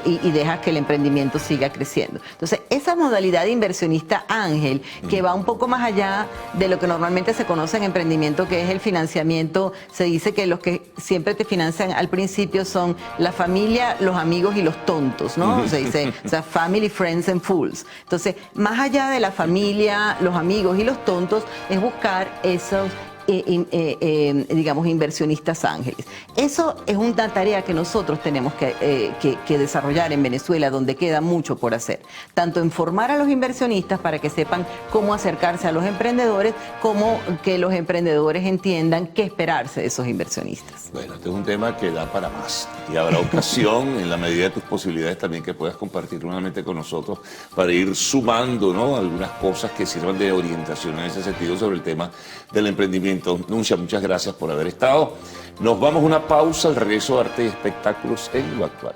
y dejas que el emprendimiento siga creciendo. Entonces, esa modalidad de inversionista ángel, que va un poco más allá de lo que normalmente se conoce en emprendimiento, que es el financiamiento, se dice que los que siempre te financian al principio son la familia, los amigos y los tontos, ¿no? Se dice, o sea, family, friends and fools. Entonces, más allá de la familia, los amigos y los tontos, es buscar esos digamos, inversionistas ángeles. Eso es una tarea que nosotros tenemos que desarrollar en Venezuela, donde queda mucho por hacer. Tanto en formar a los inversionistas para que sepan cómo acercarse a los emprendedores, como que los emprendedores entiendan qué esperarse de esos inversionistas. Bueno, este es un tema que da para más y habrá ocasión, en la medida de tus posibilidades, también que puedas compartir nuevamente con nosotros para ir sumando, ¿no?, algunas cosas que sirvan de orientación en ese sentido sobre el tema del emprendimiento. Nuncia, muchas gracias por haber estado. Nos vamos a una pausa, al regreso de Arte y Espectáculos en lo actual.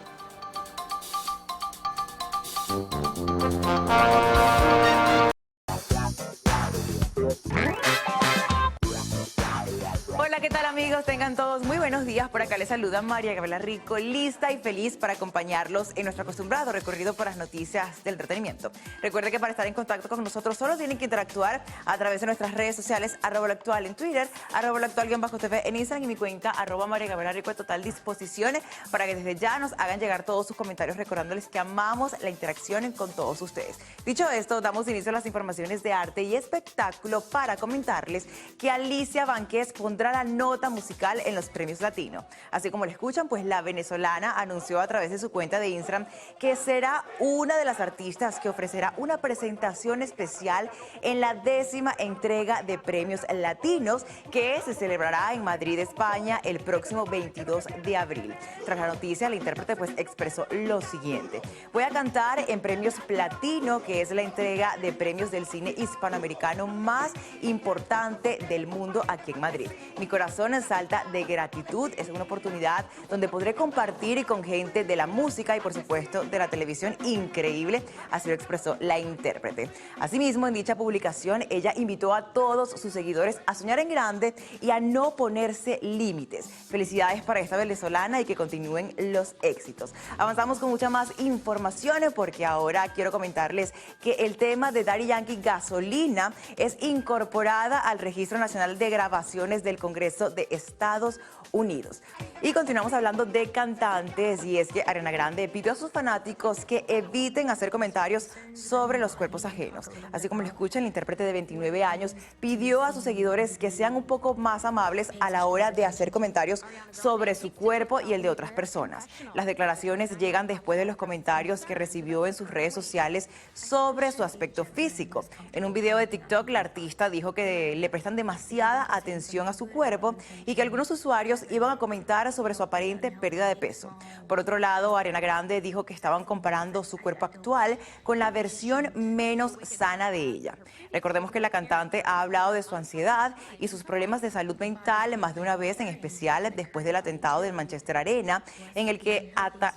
Hola, ¿qué tal amigos? Tengan todos muy buenos días. Por acá les saluda María Gabriela Rico, lista y feliz para acompañarlos en nuestro acostumbrado recorrido por las noticias del entretenimiento. Recuerde que para estar en contacto con nosotros solo tienen que interactuar a través de nuestras redes sociales, @loactual en Twitter, @loactual_TV en Instagram y mi cuenta @María Gabriela Rico a total disposición para que desde ya nos hagan llegar todos sus comentarios recordándoles que amamos la interacción con todos ustedes. Dicho esto, damos inicio a las informaciones de arte y espectáculo para comentarles que Alicia Báñez pondrá la nota musical en los premios Latino. Así como lo escuchan, pues la venezolana anunció a través de su cuenta de Instagram que será una de las artistas que ofrecerá una presentación especial en la 10ª entrega de premios latinos que se celebrará en Madrid, España, el próximo 22 de abril. Tras la noticia, la intérprete pues expresó lo siguiente: voy a cantar en premios Platino, que es la entrega de premios del cine hispanoamericano más importante del mundo aquí en Madrid. Mi corazón salta de gratitud, es una oportunidad donde podré compartir con gente de la música y por supuesto de la televisión increíble, así lo expresó la intérprete. Asimismo, en dicha publicación, ella invitó a todos sus seguidores a soñar en grande y a no ponerse límites. Felicidades para esta venezolana y que continúen los éxitos. Avanzamos con mucha más información porque ahora quiero comentarles que el tema de Daddy Yankee, Gasolina, es incorporada al Registro Nacional de Grabaciones del Congreso de Estados Unidos. Y continuamos hablando de cantantes, y es que Ariana Grande pidió a sus fanáticos que eviten hacer comentarios sobre los cuerpos ajenos. Así como lo escuchan, el intérprete de 29 años pidió a sus seguidores que sean un poco más amables a la hora de hacer comentarios sobre su cuerpo y el de otras personas. Las declaraciones llegan después de los comentarios que recibió en sus redes sociales sobre su aspecto físico. En un video de TikTok, la artista dijo que le prestan demasiada atención a su cuerpo y que algunos usuarios iban a comentar sobre su aparente pérdida de peso. Por otro lado, Ariana Grande dijo que estaban comparando su cuerpo actual con la versión menos sana de ella. Recordemos que la cantante ha hablado de su ansiedad y sus problemas de salud mental más de una vez, en especial después del atentado del Manchester Arena, en el que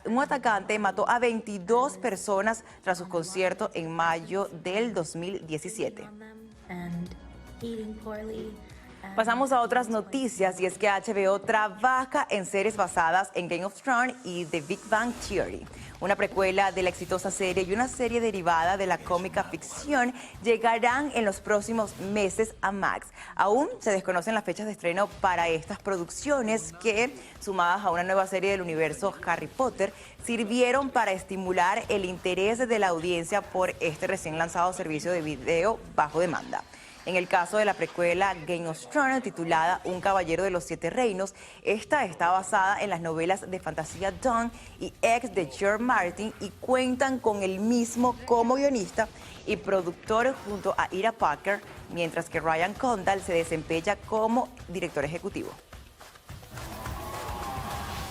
un atacante mató a 22 personas tras su concierto en mayo del 2017. Pasamos a otras noticias, y es que HBO trabaja en series basadas en Game of Thrones y The Big Bang Theory. Una precuela de la exitosa serie y una serie derivada de la cómica ficción llegarán en los próximos meses a Max. Aún se desconocen las fechas de estreno para estas producciones que, sumadas a una nueva serie del universo Harry Potter, sirvieron para estimular el interés de la audiencia por este recién lanzado servicio de video bajo demanda. En el caso de la precuela Game of Thrones, titulada Un caballero de los 7 reinos, esta está basada en las novelas de fantasía Dawn y Eggs de George Martin y cuentan con el mismo como guionista y productor junto a Ira Parker, mientras que Ryan Condal se desempeña como director ejecutivo.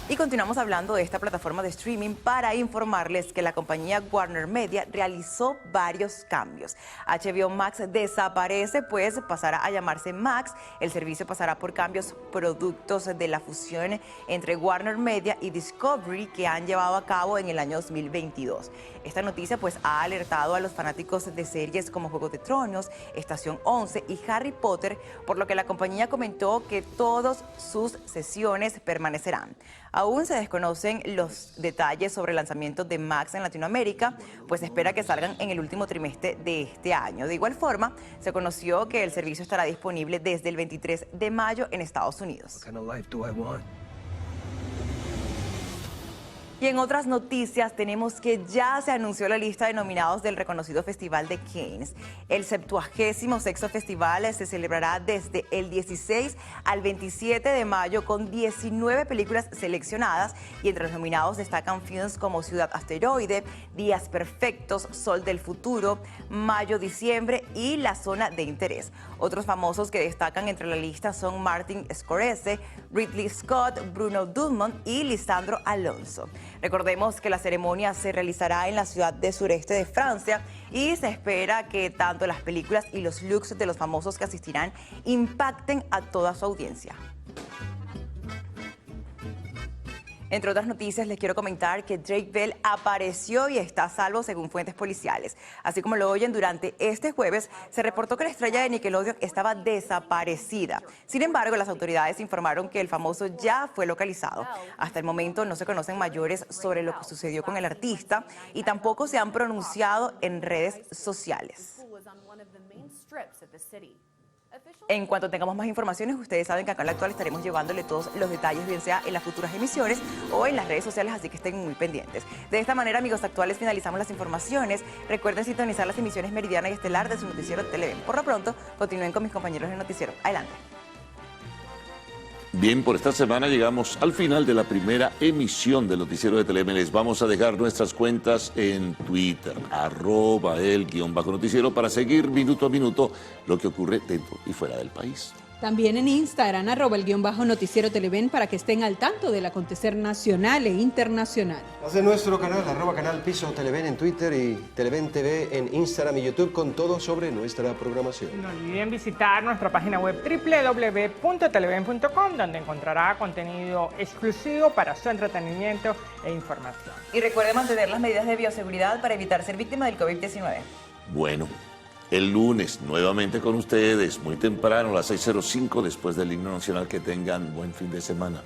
Y continuamos hablando de esta plataforma de streaming para informarles que la compañía Warner Media realizó varios cambios. HBO Max desaparece, pues pasará a llamarse Max. El servicio pasará por cambios productos de la fusión entre Warner Media y Discovery que han llevado a cabo en el año 2022. Esta noticia pues ha alertado a los fanáticos de series como Juego de Tronos, Estación 11 y Harry Potter, por lo que la compañía comentó que todas sus sesiones permanecerán. Aún se desconocen los detalles sobre el lanzamiento de Max en Latinoamérica, pues se espera que salgan en el último trimestre de este año. De igual forma, se conoció que el servicio estará disponible desde el 23 de mayo en Estados Unidos. Y en otras noticias tenemos que ya se anunció la lista de nominados del reconocido Festival de Cannes. El 76º Festival se celebrará desde el 16 al 27 de mayo con 19 películas seleccionadas, y entre los nominados destacan films como Ciudad Asteroide, Días Perfectos, Sol del Futuro, Mayo-Diciembre y La Zona de Interés. Otros famosos que destacan entre la lista son Martin Scorsese, Ridley Scott, Bruno Dumont y Lisandro Alonso. Recordemos que la ceremonia se realizará en la ciudad del sureste de Francia y se espera que tanto las películas y los looks de los famosos que asistirán impacten a toda su audiencia. Entre otras noticias, les quiero comentar que Drake Bell apareció y está a salvo según fuentes policiales. Así como lo oyen, durante este jueves se reportó que la estrella de Nickelodeon estaba desaparecida. Sin embargo, las autoridades informaron que el famoso ya fue localizado. Hasta el momento no se conocen mayores sobre lo que sucedió con el artista y tampoco se han pronunciado en redes sociales. En cuanto tengamos más informaciones, ustedes saben que acá en La Actual estaremos llevándole todos los detalles, bien sea en las futuras emisiones o en las redes sociales, así que estén muy pendientes. De esta manera, amigos actuales, finalizamos las informaciones. Recuerden sintonizar las emisiones Meridiana y Estelar de su noticiero Televen. Por lo pronto, continúen con mis compañeros del noticiero. Adelante. Bien, por esta semana llegamos al final de la primera emisión del noticiero de Televen. Les vamos a dejar nuestras cuentas en Twitter, @el_noticiero, para seguir minuto a minuto lo que ocurre dentro y fuera del país. También en Instagram, @el_noticiero Televen, para que estén al tanto del acontecer nacional e internacional. Hace nuestro canal, @canal Piso Televen en Twitter y Televen TV en Instagram y YouTube, con todo sobre nuestra programación. No olviden visitar nuestra página web www.televen.com, donde encontrará contenido exclusivo para su entretenimiento e información. Y recuerde mantener las medidas de bioseguridad para evitar ser víctima del COVID-19. Bueno, el lunes nuevamente con ustedes, muy temprano, a las 6:05, después del himno nacional. Que tengan buen fin de semana.